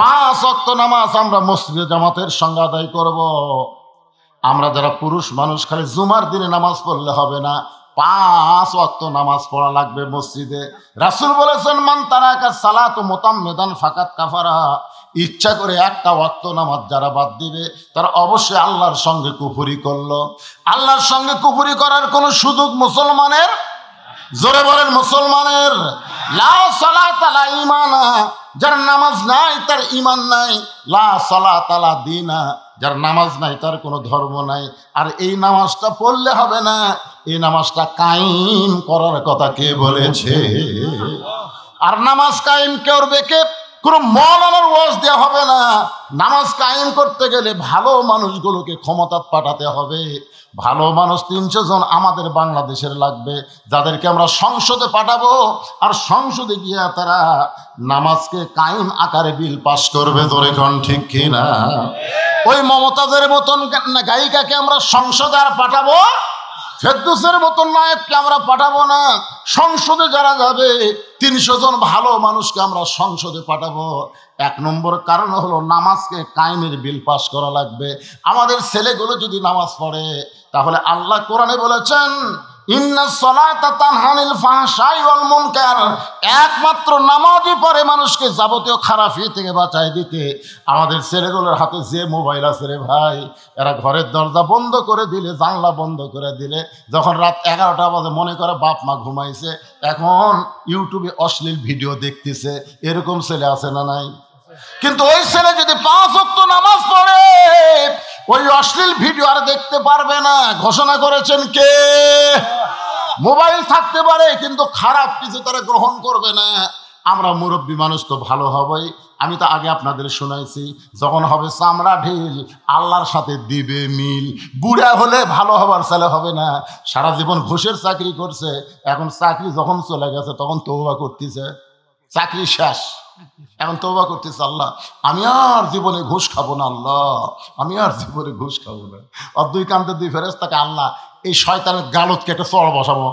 [SPEAKER 1] 5 ওয়াক্ত নামাজ আমরা মসজিদে জামাতের সঙ্গে আদায় করব। আমরা যারা পুরুষ মানুষ খালি জুমার দিনে নামাজ পড়লে হবে না, 5 ওয়াক্ত নামাজ পড়া লাগবে মসজিদে। রাসূল বলেছেন মান তারাকা সালাতু মুতাম্মিদান ফাকাত কাফারা। ইচ্ছা করে একটা ওয়াক্ত নামাজ যারা বাদ দিবে তারা অবশ্যই আল্লাহর সঙ্গে কুফরি করলো। আল্লাহর সঙ্গে কুফরি করার কোনো সুযোগ মুসলমানের, জোরে বলেন মুসলমানের, লা সালাতা লা ঈমানা। যার নামাজ নাই তার ঈমান নাই। লা সালাতা লা দীনা। যার নামাজ নাই তার কোনো ধর্ম নাই। আর এই নামাজটা পড়লে হবে না, এই নামাজটা কায়েম করার কথা কে বলেছে? আর নামাজ কায়েম করবে কে? কোনো মওলানার ওয়াজ দেওয়া হবে না। নামাজ কায়েম করতে গেলে ভালো মানুষগুলোকে ক্ষমতা পাঠাতে হবে। ভালো মানুষ 300 জন আমাদের বাংলাদেশের লাগবে, যাদেরকে আমরা সংসদে পাঠাবো। আর সংসদে গিয়ে তারা নামাজকে কায়েম আকারে বিল পাস করবে। ধরে কোন ঠিক কিনা? ওই মমতাজের মতন গায়িকাকে আমরা সংসদে আর পাঠাবো, ফেরদৌসের মতন নায়ককে আমরা পাঠাবো না। সংসদে যারা যাবে 300 জন ভালো মানুষকে আমরা সংসদে পাঠাবো। 1 নম্বর কারণ হলো নামাজকে কায়েমের বিল পাস করা লাগবে। আমাদের ছেলেগুলো যদি নামাজ পড়ে, তাহলে আল্লাহ কোরআনে বলেছেন ইন্নাস সালাতা তানহা আনিল ফাহশাই ওয়াল মুনকার। একমাত্র নামাজই পড়ে মানুষকে যাবতীয় খারাপি থেকে বাঁচায় দিতে। আমাদের ছেলেগুলোর হাতে যে মোবাইল আছে রে ভাই, এরা ঘরের দরজা বন্ধ করে দিলে, জানলা বন্ধ করে দিলে, যখন রাত 11টা বাজে মনে করে বাপ মা ঘুমাইছে, এখন ইউটিউবে অশ্লীল ভিডিও দেখতেছে। এরকম ছেলে আছে না নাই? কিন্তু ওই ছেলে যদি 5 ওয়াক্ত নামাজ পড়ে, ওই অশ্লীল ভিডিও আর দেখতে পারবে না। ঘোষণা করেছেন কে? মোবাইল থাকতে পারে কিন্তু খারাপ কিছু তারা গ্রহণ করবে না। আমরা মুরব্বী মানুষ তো ভালো হবেই। আমি তো আগে আপনাদের শোনাইছি, যখন হবে চামড়া ঢিল আল্লাহর সাথে দিবে মিল। বুড়া হলে ভালো হবার ছেলে হবে না। সারা জীবন ঘুষের চাকরি করছে, এখন চাকরি যখন চলে গেছে তখন তওবা করতেছে। চাকরি শেষ, এখন তওবা করতেছে, আল্লাহ আমি আর জীবনে ঘুষ খাবো না, আল্লাহ আমি আর জীবনে ঘুষ খাবো না। আর 2 কান্দে 2 ফেরেশতাকে আল্লাহ এই শয়তানের গালতকে একটা চড় বসাবো।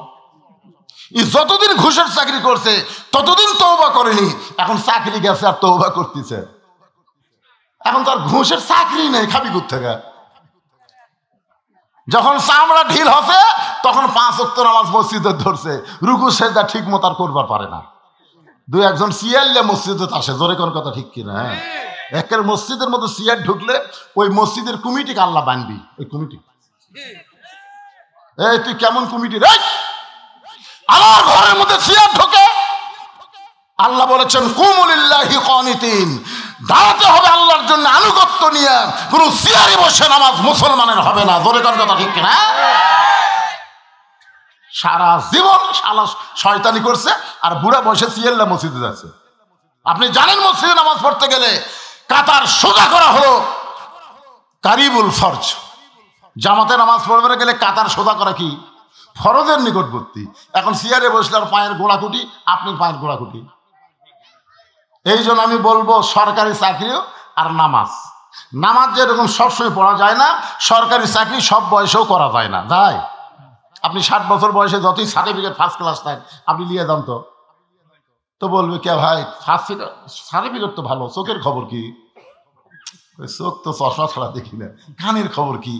[SPEAKER 1] যতদিন ঘুষের চাকরি করছে ততদিন তওবা করেনি, এখন চাকরি গেছে আর তওবা করতেছে। এখন তার ঘুষের চাকরি নেই, খাবি কোত্থেকে? যখন চামড়া ঢিল হবে তখন 5 ওয়াক্ত নামাজ মসজিদে ধরছে, রুকু সেজদা ঠিক মতো আর করবার পারে না। 2-1 জন সিয়ারলে মসজিদে আসে। জোরে কোন কথা ঠিক কিনা? একের মসজিদের মধ্যে সিয়ার ঢুকলে ওই মসজিদের কমিটিকে আল্লাহ বানবি। ওই কমিটি, এই তুই কেমন কমিটি রে? আমার ঘরের মধ্যে সিয়ার ঢোকে, আল্লাহ বলেছেন কুমু লিল্লাহি কানিতিন, দাঁড়াতে হবে আল্লাহর জন্য আনুগত্য নিয়ে। কোনো সিয়ারে বসে নামাজ মুসলমানের হবে না। জোরে কোন কথা ঠিক কিনা? সারা জীবন শালা শয়তানি করছে আর বুড়া বসে সিয়াল্লা মসজিদে যাচ্ছে। আপনি জানেন মসজিদে নামাজ পড়তে গেলে কাতার সোজা করা হলো কারিবুল ফরজ। জামাতে নামাজ পড়বে গেলে কাতার সোজা করা কি ফরজের নিকটবর্তী। এখন চেয়ারে বসলে আর পায়ের গোড়াকুটি, আপনি পায়ের গোড়াকুটি। এই জন্য আমি বলবো সরকারি চাকরিও আর নামাজ যেরকম সবসময় পড়া যায় না, সরকারি চাকরি সব বয়সেও করা যায় না। যায় আপনি 60 বছর বয়সে যতই সার্টিফিকেট ফার্স্ট ক্লাস থাক আপনি নিয়ে যান তো বলবে কে ভাই ফার্স্ট সার্টিফিকেট তো ভালো, চোখের খবর কি? চোখ তো চশমা ছাড়া দেখি না। কানের খবর কি?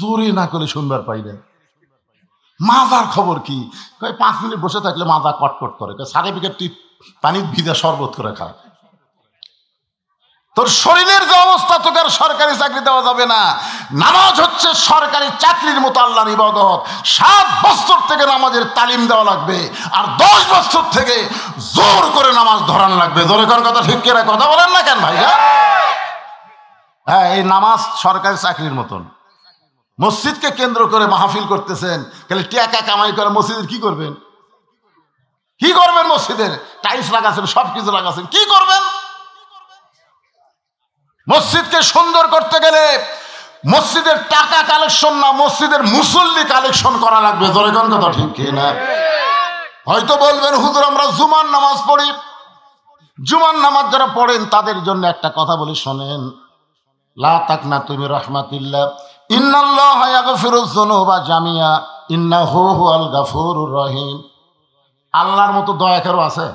[SPEAKER 1] জোরে না করে শুনবার পাই না। মাজার খবর কি? 5 মিনিট বসে থাকলে মাজা কটকট করে। সার্টিফিকেটটি পানি ভিজা শরবত করে খায়। তোর শরীরের যে অবস্থা, তোকে আর সরকারি চাকরি দেওয়া যাবে না। নামাজ হচ্ছে সরকারি চাকরির মতো আল্লাহর ইবাদত। 7 বছর থেকে নামাজের তালিম দেওয়া লাগবে, আর 10 বছর থেকে জোর করে নামাজ ধরানো লাগবে। জোরে কোন কথা ঠিক করে কথা বলেন না কেন ভাই? হ্যাঁ, এই নামাজ সরকারি চাকরির মতন। মসজিদকে কেন্দ্র করে মাহফিল করতেছেন, খালি টাকা কামাই করে মসজিদের কি করবেন? কি করবেন? মসজিদের টাইলস লাগাচ্ছেন, সবকিছু লাগাচ্ছেন, কি করবেন? মসজিদকে সুন্দর করতে গেলে মসজিদের টাকা কালেকশন না, মসজিদের মুসল্লি কালেকশন করা লাগবে। জোরে কোন কথা ঠিক কিনা? হয়তো বলবেন হুজুর আমরা জুমার নামাজ পড়ি। জুমার নামাজ যারা পড়েন তাদের জন্য একটা কথা বলি, শোনেন। লা তাকনাতু মির রাহমাতিল্লাহ, ইন্নাল্লাহা ইয়াগফিরুয যুনুবা জামিয়া, ইন্নাহু হুয়াল গাফুরুর রহিম। আল্লাহর মতো দয়া কারো আছে?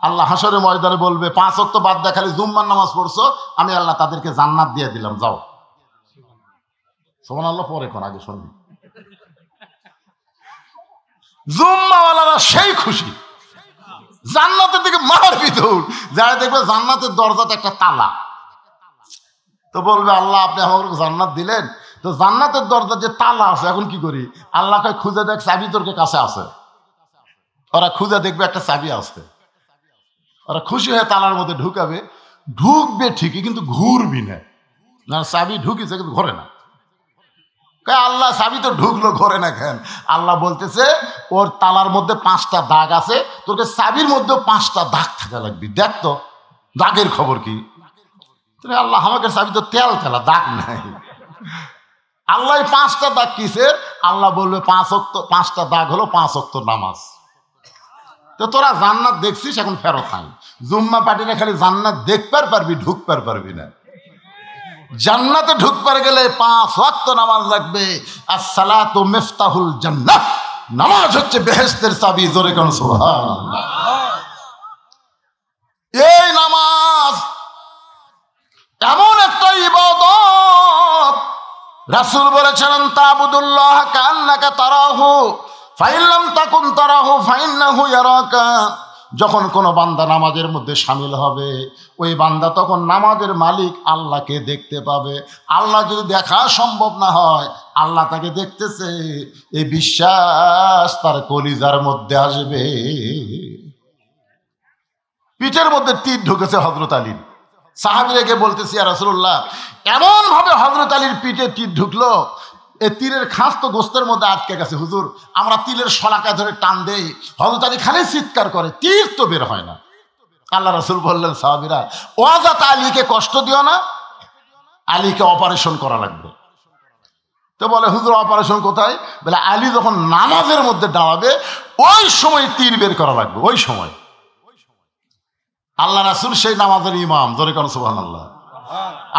[SPEAKER 1] আল্লাহ হাসরের ময়দানে বলবে 5 ওয়াক্ত বাদ দিয়ে খালি জুম্মার নামাজ পড়ছো, আমি আল্লাহ তাদেরকে জান্নাত দিয়ে দিলাম, যাও। সুবহানাল্লাহ। পরে কোন আগে শুনবি। জুম্মাওয়ালারা সেই খুশি, জান্নাতের দিকে মারবি দৌড়। যারা দেখবে জান্নাতের দরজাতে একটা তালা, তো বলবে আল্লাহ আপনি আমাকে জান্নাত দিলেন, তো জান্নাতের দরজা যে তালা আছে এখন কি করি? আল্লাহকে খুঁজে দেখ চাবি তোর কাছে আছে। ওরা খুঁজে দেখবে একটা চাবি আছে, ওরা খুশি হয়ে তালার মধ্যে ঢুকবে ঠিকই, কিন্তু ঘুরবি না। চাবি ঢুকিছে কিন্তু ঘরে না। আল্লাহ চাবি তো ঢুকলো, ঘরে না কেন? আল্লাহ বলতেছে ওর তালার মধ্যে 5টা দাগ আছে, তোকে চাবির মধ্যে 5টা দাগ থাকা লাগবে। দেখ তো দাগের খবর কি? আল্লাহ আমাকে চাবি তো তেল তেলা, দাগ নাই। আল্লাহ 5টা দাগ কিসে? আল্লাহ বলবে 5টা দাগ হলো 5 ওয়াক্ত নামাজ। তো তোরা জান্নাত দেখছিস, এখন ফেরত আই। জুম্মা পার্টিরা খালি জান্নাত দেখবার পারবি, ঢুকবার পারবি না। জান্নাতে ঢুকবার গেলে 5 ওয়াক্ত নামাজ লাগবে। আসসালাতু মিফতাহুল জান্নাহ, নামাজ হচ্ছে বেহেশতের চাবি। জোরে কোন সুবহানাল্লাহ। এই নামাজ এমন একটা ইবাদত, রাসূল বলেছেন তা'বুদুল্লাহ কান্নাকা তারাহু ফাইন লাম তাকুন তারাহু ফাইন্নাহু ইয়ারাকা। যখন কোনো বান্দা নামাজের মধ্যে শামিল হবে, ওই বান্দা তখন নামাজের মালিক আল্লাহকে দেখতে পাবে। আল্লাহ যদি দেখা সম্ভব না হয়, আল্লাহ তাকে দেখতেছে, এই বিশ্বাস তার কলিজার মধ্যে আসবে। পিঠের মধ্যে তীর ঢুকেছে হযরত আলীর। সাহাবীরা বলতেছে ইয়া রাসূলুল্লাহ, এমন ভাবে হযরত আলীর পিঠে তীর ঢুকলো, এই তীরের খাস তো গোস্তের মধ্যে আটকে গেছে। হুজুর আমরা তীরের শলাকায় ধরে টান দেই, হযরত আলী খালি চিৎকার করে, তীর তো বের হয় না। আল্লাহ রাসূল বললেন সাহাবীরা, ওয়াজাত আলীকে কষ্ট দিও না, আলীকে অপারেশন করা লাগবে। তো বলে হুজুর অপারেশন কোথায়? বলে আলী যখন নামাজের মধ্যে দাঁড়াবে ওই সময় তীর বের করা লাগবে। ওই সময় আল্লাহ রাসূল সেই নামাজের ইমাম। জোরে কোন সুবহানাল্লাহ।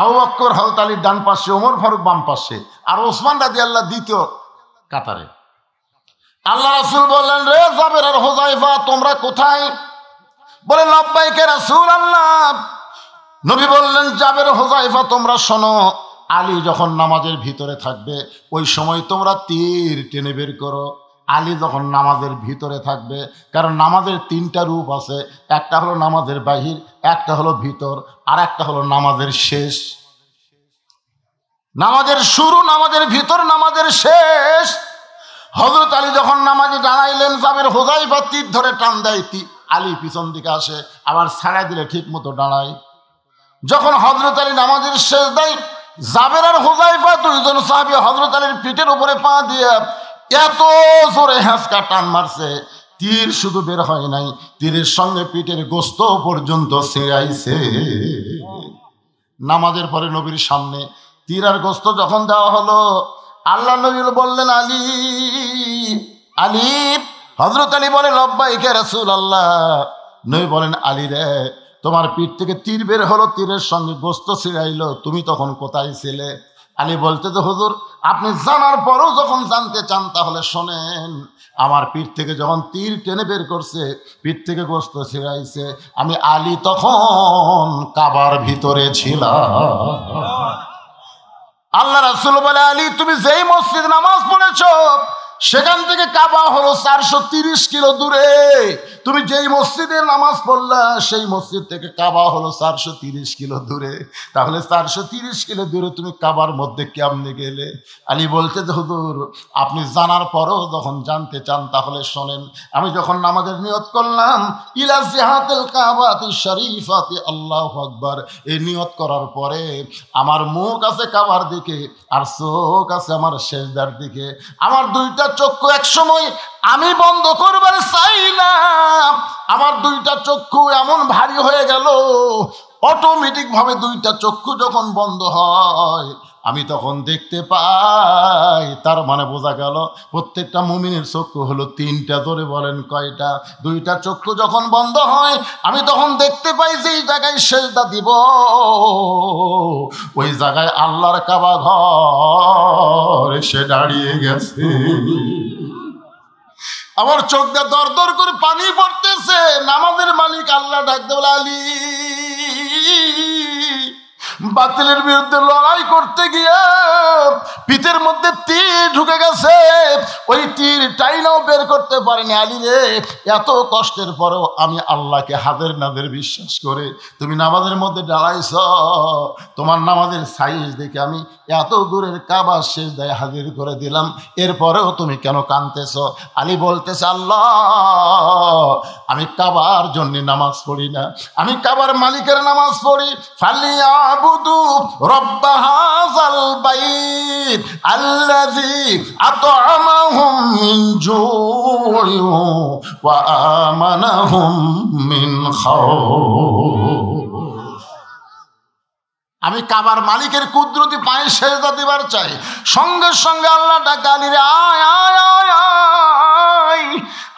[SPEAKER 1] আবু বকর হযরত আলীর ডান পাশে, ওমর ফারুক বাম পাশে, আর ওসমান রাদিয়াল্লাহু দ্বিতীয় কাতারে। আল্লাহ রাসূল বললেন, রে জাবের আর হুযায়ফা তোমরা কোথায়? বলে লাব্বাইক ইয়া রাসূলুল্লাহ। নবী বললেন, জাবের হুযায়ফা তোমরা শোনো, আলী যখন নামাজের ভিতরে থাকবে ওই সময় তোমরা তীর টেনে বের করো। আলী যখন নামাজের ভিতরে থাকবে, কারণ নামাজের 3টা রূপ আছে, একটা হলো নামাজের বাহির, একটা হলো ভিতর, আর একটা হলো নামাজের শেষ। নামাজের শুরু, নামাজের ভিতর, নামাজের শেষ। হযরত আলী যখন নামাজে দাঁড়াইলেন, জাবের হুযায়ফা তীর ধরে টান দেয়, আলী পিছন দিকে আসে, আবার ছাড়া দিলে ঠিক মতো দাঁড়ায়। যখন হযরত আলী নামাজের শেষ দেয়, জাবের আর হুযায়ফা দুইজন সাহাবী হযরত আলীর পিঠের উপরে পা দিয়ে এত জোরে হ্যাঁচকা টান মারছে, তীর শুধু বের হয় নাই, তীরের সঙ্গে পিঠের গোস্ত পর্যন্ত ছিঁড়াইছে। নামাজের পরে নবীর সামনে তীর আর গোস্ত যখন দেওয়া হলো, আল্লাহ নবী বললেন, আলী আলী। হযরত আলী বলে, লব্বাইকা রাসূলুল্লাহ। নবী বলেন, আলী রে, তোমার পিঠ থেকে তীর বের হলো, তীরের সঙ্গে গোস্ত ছিঁড়াইলো, তুমি তখন কোথায় ছিলে? আলী বলতে, যে হুজুর, আপনি জানার পরও যখন জানতে চান তাহলে শোনেন। আমার পিঠ থেকে যখন তীর টেনে বের করছে, পিঠ থেকে গোস্ত ছিঁড়াইছে, আমি আলী তখন কাবার ভিতরে ছিলাম। আল্লাহ রাসূল বলে, আলী, তুমি যেই মসজিদ নামাজ পড়েছো সেখান থেকে কাবা হলো 430 কিলো দূরে। তুমি যেই মসজিদে নামাজ পড়লা সেই মসজিদ থেকে কাবা হলো 430 কিলো দূরে। তাহলে 430 কিলো দূরে তুমি কাবার মধ্যে কেমনে গেলে? আলী বলতে, হুজুর, আপনি জানার পরও যখন জানতে চান তাহলে শোনেন। আমি যখন নামাজের নিয়ত করলাম, ইলা জিহাতিল কাবাতি শরীফাতি, আল্লাহু আকবার, এই নিয়ত করার পরে আমার মুখ আছে কাবার দিকে আর চোখ আছে আমার সেজদার দিকে। আমার দুইটা চক্ষু এক সময় আমি বন্ধ করবার চাইলাম, আমার দুইটা চক্ষু এমন ভারী হয়ে গেল, অটোমেটিক ভাবে দুইটা চক্ষু যখন বন্ধ হয় আমি তখন দেখতে পাই। তার মানে বোঝা গেল প্রত্যেকটা মুমিনের চক্ষু হলো 3টা। ধরে বলেন কয়টা? 2টা চক্ষু যখন বন্ধ হয় আমি তখন দেখতে পাই যে এই জায়গায় সেজদা দিব, ওই জায়গায় আল্লাহর কাবা ঘর এসে দাঁড়িয়ে গেছে। আমার চোখ দিয়ে দর দর করে পানি পড়তেছে। নামাজের মালিক আল্লাহ ডাকতে বলে, আলী, বাতিলের বিরুদ্ধে লড়াই করতে গিয়ে পিঠের মধ্যে তীর ঢুকে গেছে, ওই তীর টাইনাও বের করতে পারেনি। আলী রে, এত কষ্টের পরেও আমি আল্লাহকে হাজার নাদের বিশ্বাস করে তুমি নামাজের মধ্যে দাঁড়াইছ। তোমার নামাজের সাইজ দেখে আমি এত দূরের কাবা সেজদায় হাজির করে দিলাম, এরপরেও তুমি কেন কাঁদতেছ? আলী বলতেছে, আল্লাহ, আমি কাবার জন্য নামাজ পড়ি না, আমি কাবার মালিকের নামাজ পড়ি। ফালিয়াবুদু রব্ব হাযাল বাইত আল্লাযী আত'আমাহুম মিন জু'ইন ওয়া আমানাহুম মিন খাউফ। আমি কাবার মালিকের কুদরতি পায়ে সেজদা দিবার চাই। সঙ্গে সঙ্গে আল্লাহ ডাকে, আলী রে, আয় আয় আয় আয়।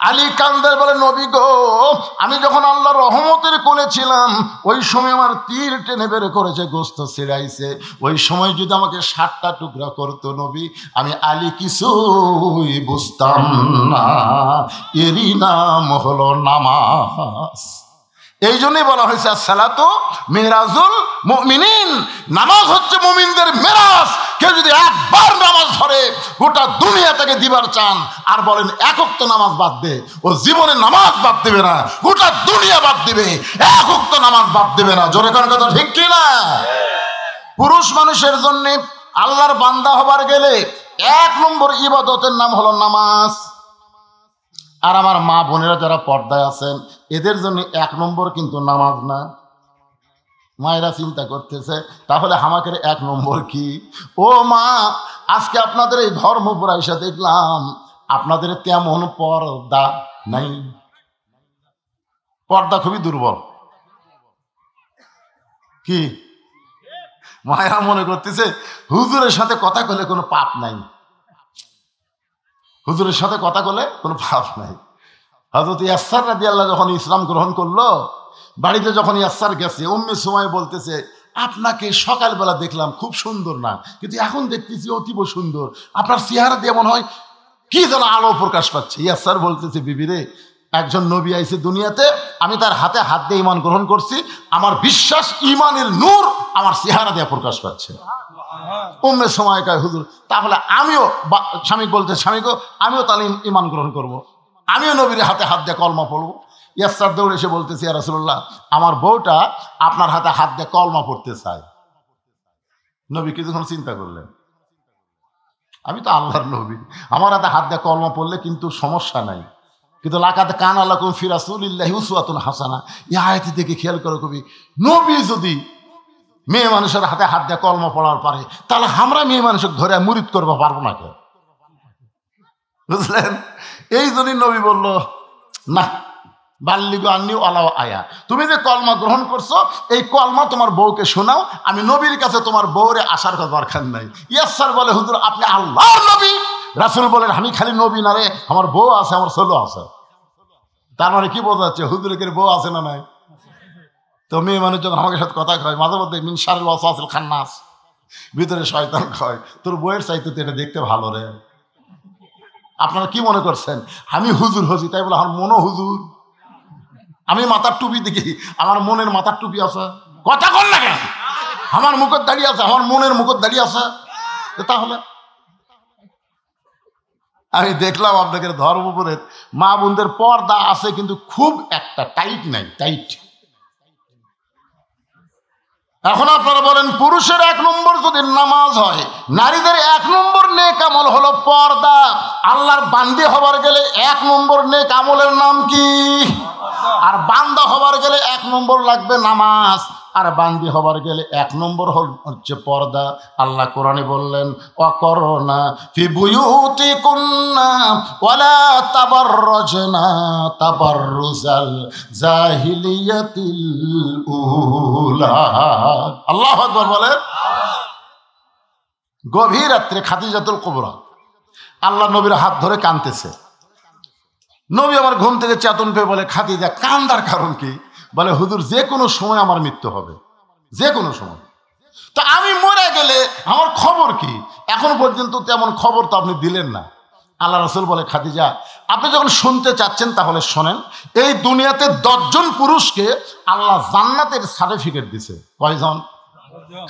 [SPEAKER 1] আলী কান্দের বলে, নবী গো, আমি যখন আল্লাহর রহমতের কোলে ছিলাম ওই সময় আমার তীর টেনে বের করেছে, গোস্ত ছিঁড়াইছে। ওই সময় যদি আমাকে 7টা টুকরা করতো নবী, আমি আলী কিছুই বুঝতাম না। এরই নাম হলো নামাজ। এই জন্যই বলা হয়েছে আসসালাতু মেরাজুল মুমিনিন, নামাজ হচ্ছে মুমিনদের মেরাজ। কেউ যদি একবার নামাজ ধরে গোটা দুনিয়া থেকে দিবার চান আর বলেন এক ওয়াক্ত নামাজ বাদ দে, ও জীবনে নামাজ বাদ দেবে না, গোটা দুনিয়া বাদ দিবে, এক ওয়াক্ত নামাজ বাদ দেবে না। জোরে কোন কথা ঠিক কি না? পুরুষ মানুষের জন্য আল্লাহর বান্দা হবার গেলে 1 নম্বর ইবাদতের নাম হলো নামাজ। আর আমার মা বোনেরা যারা পর্দায় আছেন এদের জন্য 1 নম্বর কিন্তু নামাজ না। মায়েরা চিন্তা করতেছে, তাহলে আমাদের 1 নম্বর কি? ও মা, আজকে আপনাদের এই ধর্মপুরা এসে দেখলাম আপনাদের তেমন পর্দা নাই, পর্দা খুবই দুর্বল। কি মায়েরা মনে করতেছে হুজুরের সাথে কথা কলে কোনো পাপ নাই, হুজুরের সাথে কথা বলে কোনো পাপ নাই। হযরত ইয়াসসার রাদিয়াল্লাহু যখন ইসলাম গ্রহণ করলো, বাড়িতে যখন ইয়াসসার গেছে, উম্মে সুমাইয়া বলতেছে, আপনাকে সকালবেলা দেখলাম খুব সুন্দর না, কিন্তু এখন দেখতেছি অতীব সুন্দর, আপনার চেহারা দিয়ে মনে হয় কি যেন আলো প্রকাশ পাচ্ছে। ইয়াসসার বলতেছে, বিবি রে, একজন নবী আইছে দুনিয়াতে, আমি তার হাতে হাত দিয়ে ঈমান গ্রহণ করছি, আমার বিশ্বাস ঈমানের নূর আমার চেহারা দিয়ে প্রকাশ পাচ্ছে। উম্মে সুমাইয়া কয়, হুজুর, তাহলে আমিও, স্বামী বলতে, স্বামী গো, আমিও তাহলে ঈমান গ্রহণ করব, আমিও নবীর হাতে হাত দিয়ে কলমা পড়বো। ইয়াসসার দৌড়ে এসে বলতেছি, ইয়া রাসূলুল্লাহ, আমার বউটা আপনার হাতে হাত দিয়ে কলমা পড়তে চায়। নবী কিছুক্ষণ চিন্তা করলেন, আমি তো আল্লাহর নবী, আমার হাতে হাত দিয়ে কলমা পড়লে কিন্তু সমস্যা নাই, কিন্তু লাকাদ কানা লাকুম ফি রাসূলিল্লাহি উসওয়াতুন হাসানাহ, এই আয়াতটি দেখে খেয়াল করো, কবি নবী যদি মেয়ে মানুষের হাতে হাত দিয়ে কলমা পড়ার পারে, তাহলে আমরা মেয়ে মানুষকে ধরে মুরিদ করবো পারবো না কে? বুঝলেন? এই জন্যই নবী বলল, না, বাল্লিগু আন্নি ওয়ালাউ আয়া, তুমি যে কলমা গ্রহণ করছো এই কলমা তোমার বউকে শোনাও, আমি নবীর কাছে তোমার বউরে আসার কথা দরকার নাই। ইয়াসার বলে হুজুর আপনি আল্লাহর নবী। রাসূল বলেন আমি খালি নবী না রে, আমার বউ আছে, আমার ছেলে আছে। তার মানে কি বোঝাচ্ছে, হুজুরের বউ আছে না নাই? তো মেয়ে মানুষ যখন আমাকে সাথে কথা কয় মাঝে মধ্যে মিন শারিল ওয়াসওয়াসিল খান্নাস, ভিতরে শয়তান কয় তোর বউয়ের চাইতে তো এটা দেখতে ভালো রে। আপনারা কি মনে করছেন আমি হুজুর হজি তাই বলে আমার মনও হুজুর? আমি মাথার টুপি দেখি, আমার মনের মাথার টুপি আছে? কথা কর না কেন? আমার মুখের দাঁড়িয়ে আছে, আমার মনের মুখের দাঁড়িয়ে আছে। তাহলে আমি দেখলাম আপনাদের ধর্মপুরের মা বোনদের পর্দা আছে কিন্তু খুব একটা টাইট নাই, টাইট। এখন আপনারা বলেন পুরুষের 1 নম্বর যদি নামাজ হয়, নারীদের 1 নম্বর নেক আমল হলো পর্দা। আল্লাহর বান্দি হবার গেলে 1 নম্বর নেক আমলের নাম কি? আর বান্দা হবার গেলে 1 নম্বর লাগবে নামাজ, আর বান্দি হবার গেলে 1 নম্বর হচ্ছে পর্দা। আল্লাহ কোরআনে বললেন ওয়াকরনা ফি বুয়ুতিকুন্না ওয়ালা তাবাররাজনা তাবাররুজাল জাহিলিয়াতিল উলা। আল্লাহু আকবার বলেন। গভীর রাত্রে খাদিজাতুল কুবরা আল্লাহ নবীর হাত ধরে কাঁদতেছে। নবী আমার ঘুম থেকে চেতন পেয়ে বলে খাদিজা কান্দার কারণ কি? বলে হুজুর যে কোনো সময় আমার মৃত্যু হবে, যে কোনো সময়। তো আমি মরে গেলে আমার খবর কি? এখন পর্যন্ত তেমন খবর তো আপনি দিলেন না। আল্লাহ রাসূল বলে খাদিজা আপনি যখন শুনতে চাচ্ছেন তাহলে শোনেন, এই দুনিয়াতে 10 জন পুরুষকে আল্লাহ জান্নাতের সার্টিফিকেট দিছে। কয়জন?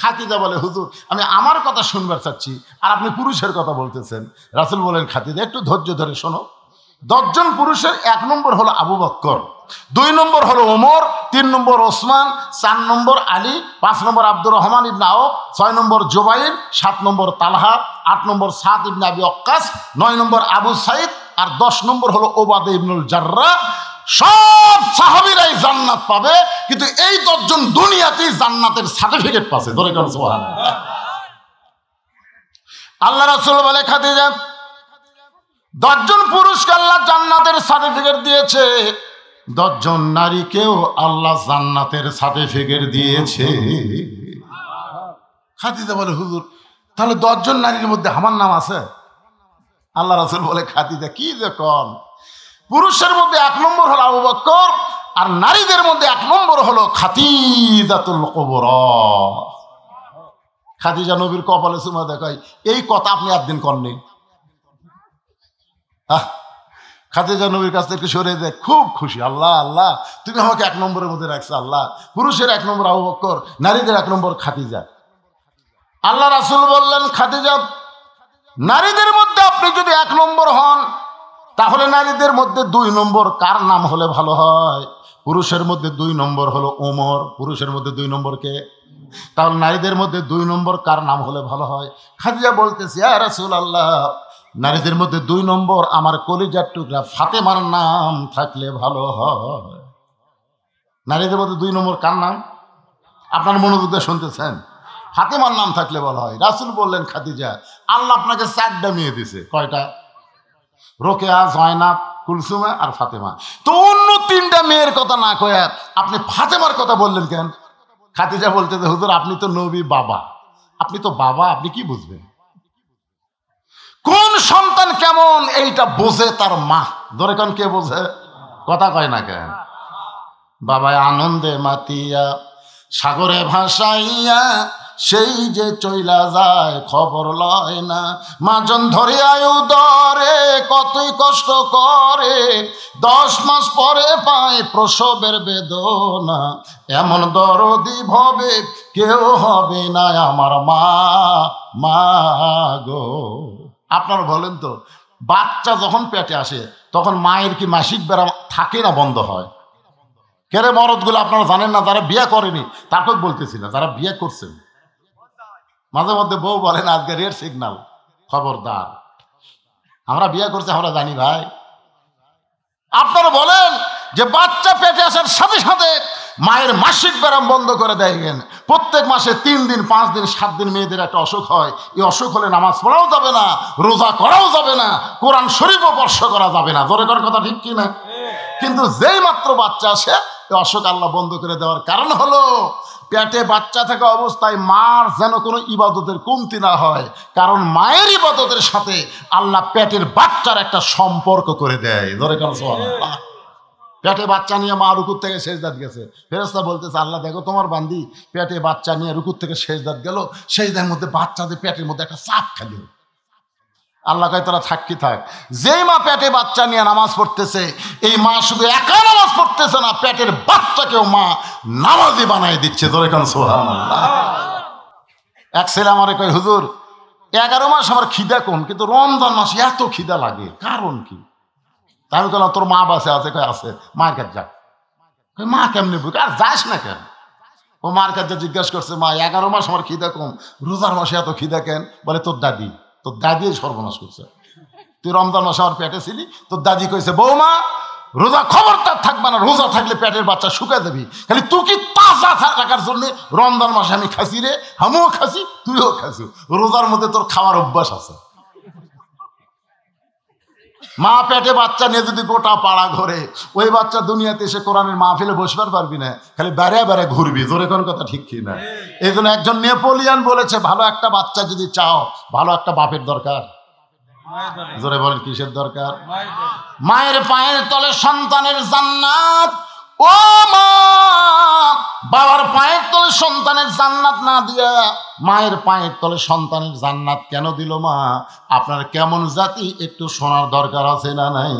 [SPEAKER 1] খাদিজা বলে হুজুর আমি আমার কথা শুনবার চাচ্ছি আর আপনি পুরুষের কথা বলতেছেন। রাসূল বলেন খাদিজা একটু ধৈর্য ধরে শোনো। 10 জন পুরুষের 1 নম্বর হলো আবু বকর, 2 নম্বর হলো ওমর, 3 নম্বর ওসমান, 4 নম্বর আলী, 5 নম্বর আব্দুর রহমান ইবনে আওফ, 6 নম্বর জুবাইর, 7 নম্বর তালহা, 8 নম্বর সাদ ইবনে আবি ওয়াক্কাস, 9 নম্বর আবু সাইদ, আর 10 নম্বর হলো ওবাদা ইবনুল জাররাহ। সব সাহাবীরাই জান্নাত পাবে, কিন্তু এই 10 জন দুনিয়াতেই জান্নাতের সার্টিফিকেট পাচ্ছে। ধরে কোন সুবহানাল্লাহ। আল্লাহ রাসূল বলে খাদিজা 10 জন পুরুষকে আল্লাহ জান্নাতের সার্টিফিকেট দিয়েছে, 10 জন নারীকেও আল্লাহ জান্নাতের সার্টিফিকেট দিয়েছে। খাদিজা বলে হুজুর তাহলে 10 জন নারীর মধ্যে আমার নাম আছে? আল্লাহ রাসূল বলে খাদিজা কি যে কোন, পুরুষের মধ্যে 1 নম্বর হলো আবু বকর, আর নারীদের মধ্যে 1 নম্বর হলো খাদিজাতুল কুবরা। খাদিজা নবীর কপালে চুমা দেখায়, এই কথা আপনি একদিন করেননি। খাদিজা নবীর কাছ থেকে সরে যায়, খুব খুশি। আল্লাহ আল্লাহ তুমি আমাকে 1 নম্বরের মধ্যে রাখছো। আল্লাহ পুরুষের 1 নম্বর আবু বকর, নারীদের 1 নম্বর খাদিজা। আল্লাহ রাসূল বললেন খাদিজা নারীদের মধ্যে আপনি যদি 1 নম্বর হন তাহলে নারীদের মধ্যে 2 নম্বর কার নাম হলে ভালো হয়? পুরুষের মধ্যে 2 নম্বর হলো ওমর, পুরুষের মধ্যে 2 নম্বর কে? তাহলে নারীদের মধ্যে 2 নম্বর কার নাম হলে ভালো হয়? খাদিজা বলতেছে ইয়া রাসূলুল্লাহ নারীদের মধ্যে 2 নম্বর আমার কলিজার টুকরা ফাতেমার নাম থাকলে ভালো হয়। নারীদের মধ্যে 2 নম্বর কার নাম? আপনার মনোযোগ দিয়ে শুনতেছেন? ফাতেমার নাম থাকলে ভালো হয়। রাসূল বললেন খাদিজা আল্লাহ আপনাকে 4টা মেয়ে দিছে। কয়টা? রোকেয়া, জয়নাব, কুলসুমা আর ফাতেমা। তো অন্য 3টা মেয়ের কথা না কয়ে আপনি ফাতেমার কথা বললেন কেন? খাদিজা বলতেছে হুজুর আপনি তো নবী বাবা, আপনি তো বাবা, আপনি কি বুঝবেন? কোন সন্তান কেমন এইটা বোঝে তার মা। ধরে কোন কে বোঝে? কথা কয় না কেন? বাবায় আনন্দে মাতিয়া সাগরে ভাসাইয়া সেই যে চইলা যায় খবর লয় না, মাজন ধরে আয়ু ধরে কতই কষ্ট করে, 10 মাস পরে পায় প্রসবের বেদনা, এমন দরদি ভবে কেউ হবে না আমার মা। মা গো আপনারা বলেন তো বাচ্চা যখন পেটে আসে তখন মায়ের কি মাসিক বেড়া থাকে না বন্ধ হয়? কেরে মরদগুলো আপনারা জানেন না, যারা বিয়ে করেনি তারপর বলতেছি না, যারা বিয়ে করছেন মাঝে মধ্যে বউ বলেন আজকে রেড সিগন্যাল, খবরদার আমরা বিয়ে করছি আমরা জানি ভাই। আপনারা বলেন যে বাচ্চা পেটে আসার সাথে সাথে মায়ের মাসিক ব্যায়াম বন্ধ করে দেয় কেন? প্রত্যেক মাসে 3 দিন 5 দিন 7 দিন মেয়েদের একটা অসুখ হয়, এই অসুখ হলে নামাজ পড়াও যাবে না, রোজা করাও যাবে না, কোরআন শরীফও স্পর্শ করা যাবে না। জোরে করার কথা ঠিক কি না? কিন্তু যেই মাত্র বাচ্চা আসে অসুখ আল্লাহ বন্ধ করে দেওয়ার কারণ হলো পেটে বাচ্চা থাকা অবস্থায় মার যেন কোনো ইবাদতের কমতি না হয়, কারণ মায়ের ইবাদতের সাথে আল্লাহ পেটের বাচ্চার একটা সম্পর্ক করে দেয়। ধরে কেন সুবহানাল্লাহ। পেটে বাচ্চা নিয়ে মা রুকুর থেকে সেজদাত গেছে, ফেরেশতা বলতেছে আল্লাহ দেখো তোমার বান্দি পেটে বাচ্চা নিয়ে রুকুর থেকে সেজদাত গেল, সেজদার মধ্যে বাচ্চাদের পেটের মধ্যে একটা চাপ খেলো। আল্লাহ কয় তোরা থাকি থাক। যেই মা পেটে বাচ্চা নিয়ে নামাজ পড়তেছে, এই মা শুধু একা নামাজ পড়তেছে না, পেটের বাচ্চাকেও মা নামাজি বানাই দিচ্ছে। ধরে কেন সুবহানাল্লাহ। এক ছেলে আমারে কয় হুজুর 11 মাস আমার খিদা কম, কিন্তু রমজান মাসে এত খিদা লাগে, কারণ কি? আমি বললাম তোর মা বাসে আছে? কয় আছে। মায়ের কাছে যা। মা কেমনি বুঝ? আর যাস না কেন? ও মার কাছে জিজ্ঞাসা করছে মা 11 মাস আমার খিদা কম, রোজার মাসে এত খিদা কেন? বলে তোর দাদি সর্বনাশ করছে। তুই রমজান মাসে আমার পেটে ছিলি, তোর দাদি কইছে বৌমা রোজা খবরদার থাকবে না, রোজা থাকলে পেটের বাচ্চা শুকায় যাবি, খালি তুই কি তাজা থাকার জন্য রমজান মাসে আমি খাসি রে, আমিও খাসি তুইও খাসি, রোজার মধ্যে তোর খাওয়ার অভ্যাস আছে। মা পেটে বাচ্চা নিয়ে যদি গোটা পাড়া ঘরে, ওই বাচ্চা দুনিয়াতে এসে কোরআনের মাহফিলে বসবার পারবি না, খালি বেড়ে বেড়ে ঘুরবি। জোরে কোন কথা ঠিক কি না? এই জন্য একজন নেপোলিয়ান বলেছে ভালো একটা বাচ্চা যদি চাও, ভালো একটা বাপের দরকার। জোরে বলেন কিসের দরকার? মায়ের পায়ের তলে সন্তানের জান্নাত। ও মা, বাবার পায়ের তলে সন্তানের জান্নাত না দিয়া মায়ের পায়ের তলে সন্তানের জান্নাত কেন দিল মা? আপনার কেমন জাতি একটু শোনার দরকার আছে না নাই?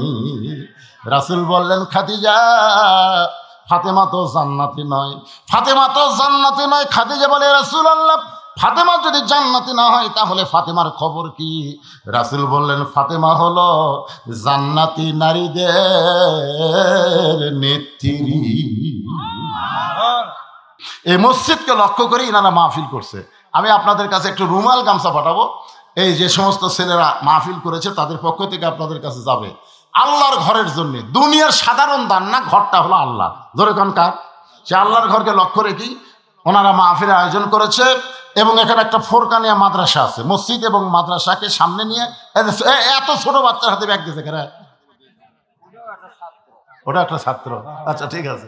[SPEAKER 1] রাসূল বললেন খাদিজা ফাতেমা তো জান্নাতি নয়, ফাতেমা তো জান্নাতি নয়। খাদিজা বলে রাসূলুল্লাহ ফাতেমা যদি জান্নাতি না হয় তাহলে ফাতেমার খবর কি? রাসূল বললেন ফাতেমা হলো জান্নাতি নারীদের নেত্রী। এই মসজিদকে লক্ষ্য করে ইনারা মাহফিল করছে। আমি আপনাদের কাছে একটু রুমাল গামছা পাঠাবো। এই যে সমস্ত ছেলেরা মাহফিল করেছে তাদের পক্ষ থেকে আপনাদের কাছে যাবে। আল্লাহর ঘরের জন্য দুনিয়ার সাধারণ দান না, ঘরটা হলো আল্লাহ। ধরে কোন কার? সে আল্লাহর ঘরকে লক্ষ্য রেখেই ওনারা মাহফিলের আয়োজন করেছে। এবং এখানে একটা ফোরকানিয়া মাদ্রাসা আছে, মসজিদ এবং মাদ্রাসাকে সামনে নিয়ে এত ছোট বাচ্চার হাতে ব্যাগ দিয়েছে কেন? ওটা একটা ছাত্র। আচ্ছা ঠিক আছে।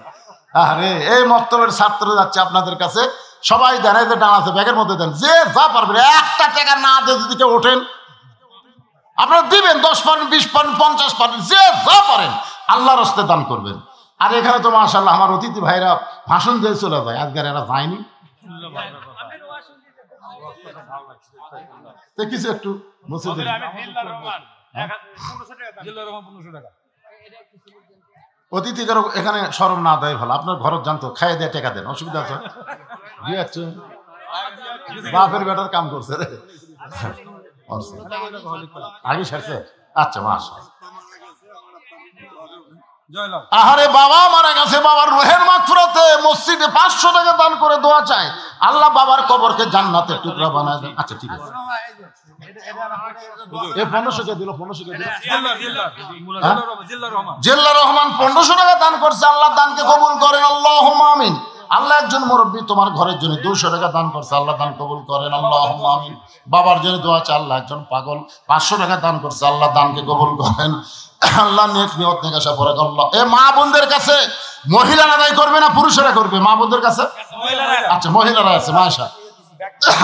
[SPEAKER 1] আরে এই মক্তবের ছাত্র যাচ্ছে আপনাদের কাছে, সবাই দেন, এই যে ডান আছে ব্যাগের মধ্যে দেন, যে যা পারবেন। 1 টাকা না দিয়ে যদি কেউ ওঠেন আপনারা দিবেন, 10 পারেন, 20 পারেন, 50 পারেন, যে যা পারেন আল্লাহর রাস্তায় দান করবেন। আর এখানে তো মাশাআল্লাহ আমার অতিথি ভাইরা ভাষণ দিয়ে চলে যায়, আজকের এরা যায়নি কিছু একটু অতিথি এখানে শরম না দেয় ভালো। আপনার ঘর জানতো খাইয়ে দিয়ে টাকা দেন, অসুবিধা আছে? বাপের বেটার কাম করছে রে, আগে সারছে। আচ্ছা মাশাআল্লাহ। আহারে বাবা মারা গেছে, বাবার রুহের মাগফিরাতে মসজিদে 500 টাকা দান করে দোয়া চায়, আল্লাহ বাবার কবরকে জান্নাতের টুকরা বানায় দেন। আচ্ছা ঠিক আছে। এ 1500 কে দিল, 1500 কে দিল জিল্লা রহমান 1500 টাকা দান করছে। আল্লাহ দানকে কবুল করেন, আল্লাহুম্মা আমিন। আল্লাহ একজন মুরব্বী তোমার ঘরের জন্য 200 টাকা দান করছে, আল্লাহ দান কবুল করেন, আল্লাহুম্মা আমিন। বাবার জন্য দোয়া চাই। আল্লাহ একজন পাগল 500 টাকা দান করছে, আল্লাহ দানকে কবুল করেন, আল্লাহ নেক নিয়ত নেক আশা পরে আল্লাহ। এ মা বোনদের কাছে মহিলারা আদায় করবে না পুরুষেরা করবে? মা বোনদের কাছে আচ্ছা মহিলারা আছে। মাশাআল্লাহ,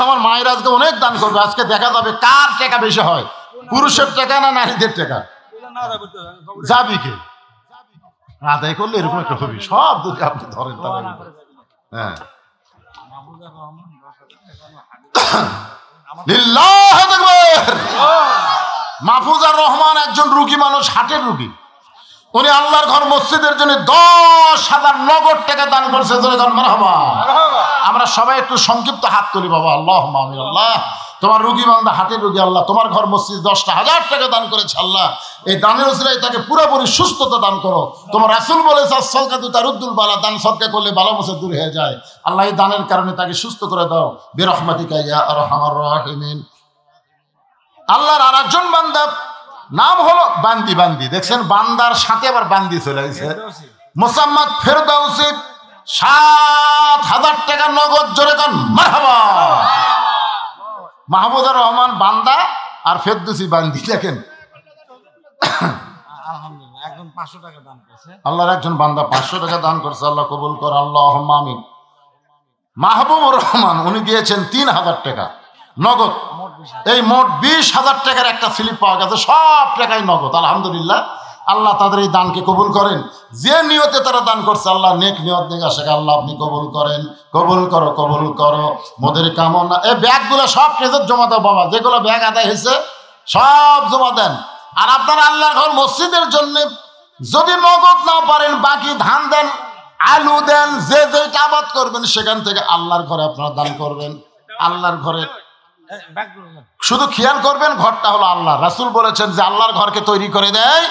[SPEAKER 1] আমার মায়ের আজকে অনেক দান করবে। আজকে দেখা যাবে কার টাকা বেশি হয়, পুরুষের টাকা না নারীদের টাকা। যাবি কে আদায় করলে এরকম একটা হবে, সব যদি আপনি ধরেন তাহলে। হ্যাঁ লিল্লাহু আকবার। মাহফুজার রহমান একজন রুগী মানুষ, হার্টের রুগী। উনি আল্লাহর ঘর মসজিদের জন্য 10,000 নগদ টাকা দান করছে। মারহাবা। আমরা সবাই একটু সংক্ষিপ্ত হাত তুলি বাবা। আল্লাহুম্মা আমিন। আল্লাহ তোমার রুগী বান্দা হার্টের রুগী, আল্লাহ তোমার ঘর মসজিদ 10,000 টাকা দান করেছে, আল্লাহ এই দানের উসিলায় তাকে পুরোপুরি সুস্থতা দান করো। তোমার রাসূল বলেছে as-সাদকাতু তারুদ্দুল বালা, দান সদকা করলে বালা মুসিবত দূর হয়ে যায়। আল্লাহ এই দানের কারণে তাকে সুস্থ করে দাও বিরহমাতিকা ইয়া আরহামার রাহিমিন। আল্লাহর আরেকজন বান্দা নাম হলো বান্দি। বান্দি দেখছেন, বান্দার সাথে আবার বান্দি চলে আসছে। মোসাম্মদ ফেরদাউসি 7,000 টাকা নগদ। জোরে কান মারহাবা। মাহমুদুর রহমান বান্দা আর ফেরদৌসি বান্দি। দেখেন
[SPEAKER 2] 500 টাকা দান করেছে।
[SPEAKER 1] আল্লাহর একজন বান্দা 500 টাকা দান করছে, আল্লাহ কবুল কর, আল্লাহুম্মা আমিন। মাহবুবুর রহমান উনি দিয়েছেন 3000 টাকা নগদ। এই মোট 20,000 টাকার একটা স্লিপ পাওয়া গেছে, সব টাকাই নগদ। আলহামদুলিল্লাহ, আল্লাহ তাদের এই দানকে কবুল করেন। যে নিয়তে তারা দান করছে, আল্লাহ নেক নিয়ত নিয়ে আসে, আল্লাহ আপনি কবুল করেন, কবুল করো, কবুল করো মোদের কামনা। এই ব্যাগগুলো সব ট্রেজার জমা দাও বাবা, যেগুলো ব্যাগ আদায় হয়েছে সব জমা দেন। আর আপনারা আল্লাহর ঘর মসজিদের জন্য যদি নগদ না পারেন, বাকি ধান দেন, আলু দেন, যে যেটা আবাদ করবেন সেখান থেকে আল্লাহর ঘরে আপনারা দান করবেন। আল্লাহর ঘরে শুধু খেয়াল করবেন, ঘরটা হলো আল্লাহ। রাসূল বলেছেন যে আল্লাহর ঘরকে তৈরি করে দেয়,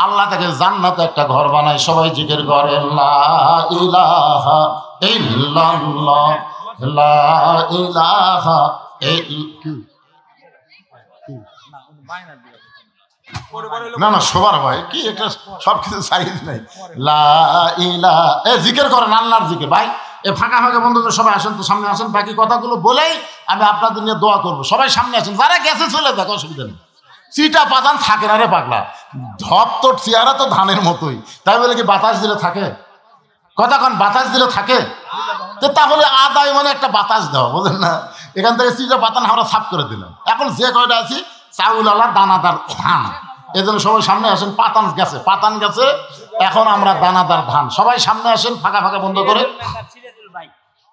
[SPEAKER 1] আল্লাহ তাকে জান্নাতে একটা ঘর বানায়। সবাই জিকির করে লা ইলাহা ইল্লাল্লাহ, লা ইলাহা না না সবার ভাই কি একটা সবকিছু সাইজ নাই। লা ইলাহা জিকির করেন, আল্লাহর জিকির। ভাই এ ফাঁকা ফাঁকা বন্ধুদের সবাই আসেন তো, সামনে আসেন। বাকি কথাগুলো বলেই আমি আপনাদের নিয়ে দোয়া করবো। সবাই সামনে আসেন, যারা গেছে চলে যাক, অসুবিধা নেই। চিটা পাতান থাকে না রে পাগলা, ধপ তোর চেহারা তো ধানের মতোই, তাই বলে কি বাতাস দিলে থাকে? কতক্ষণ বাতাস দিলে থাকে? তো তাহলে আদায় মানে একটা বাতাস দেওয়া, বুঝলেন না? এখান থেকে চিটা পাতান আমরা সাফ করে দিলাম। এখন যে কয়টা আছি চাউল আলার দানাদার ধান, এই জন্য সবাই সামনে আসেন। পাতান গেছে, পাতান গেছে, এখন আমরা দানাদার ধান। সবাই সামনে আসেন, ফাঁকা ফাঁকা বন্ধ করে।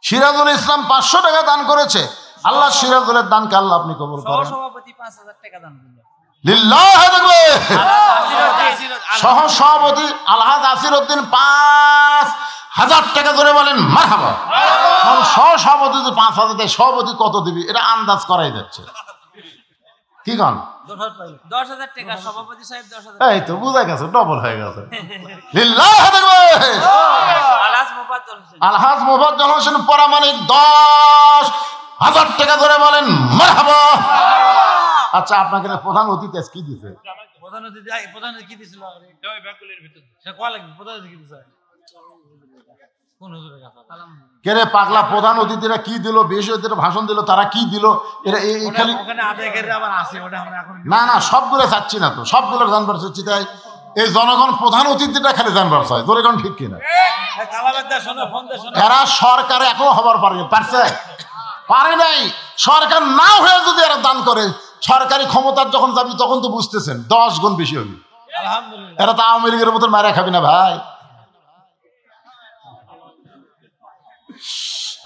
[SPEAKER 1] সিরাজুল ইসলাম 500 টাকা দান করেছে। আল্লাহ সিরাজুলের দানকে আল্লাহ আপনি কবুল করেন।
[SPEAKER 2] সভাপতি 5000 টাকা দান করলেন।
[SPEAKER 1] লিল্লাহ দেখবে সহ সভাপতি আলহাজ আসিরউদ্দিন 5000 টাকা ধরে বলেন মারহাবা। সহ সভাপতি 5000 দেয়, সভাপতি কত দিবি এটা আন্দাজ করাই যাচ্ছে। কি গান
[SPEAKER 2] 10,000 টাকা সভাপতি সাহেব 10,000।
[SPEAKER 1] এই তো বুঝা গেছে, ডবল হয়ে গেছে। লিল্লাহ দেখবে আলহাজ মোফাজ্জল হোসেন পরামানিক 10,000 টাকা ধরে বলেন মারহাবা। আচ্ছা, আপনাকে প্রধান অতিথি কি দিছে?
[SPEAKER 2] প্রধান অতিথি কি দিছিল? ওই ব্যাগগুলোর ভিতর সে কোয়া লাগবে। প্রধান অতিথি কি দিছে? কোন হুজুরের কাছে?
[SPEAKER 1] কে রে পাগলা, প্রধান অতিথিরা কি দিল, বেশি অতিথিরা ভাষণ দিল, তারা কি দিল? এরা খালি
[SPEAKER 2] ওখানে আবেগের আবার আছে, ওটা আমরা এখন
[SPEAKER 1] না না সবগুলো চাচ্ছি না তো, সবগুলো জানবার চাচ্ছি। তাই এই জনগণ প্রধান অতিথিটা খালি জানবার চায়, তোর এখন ঠিক কিনা? এরা সরকারে এখনো হবার পারছে পারে নাই। সরকার না হয়ে যদি এরা দান করে, সরকারি ক্ষমতার যখন যাবি তখন তো বুঝতেছেন 10 গুণ বেশি হবে। এরা তো আওয়ামী লীগের মতন মারা খাবি না ভাই।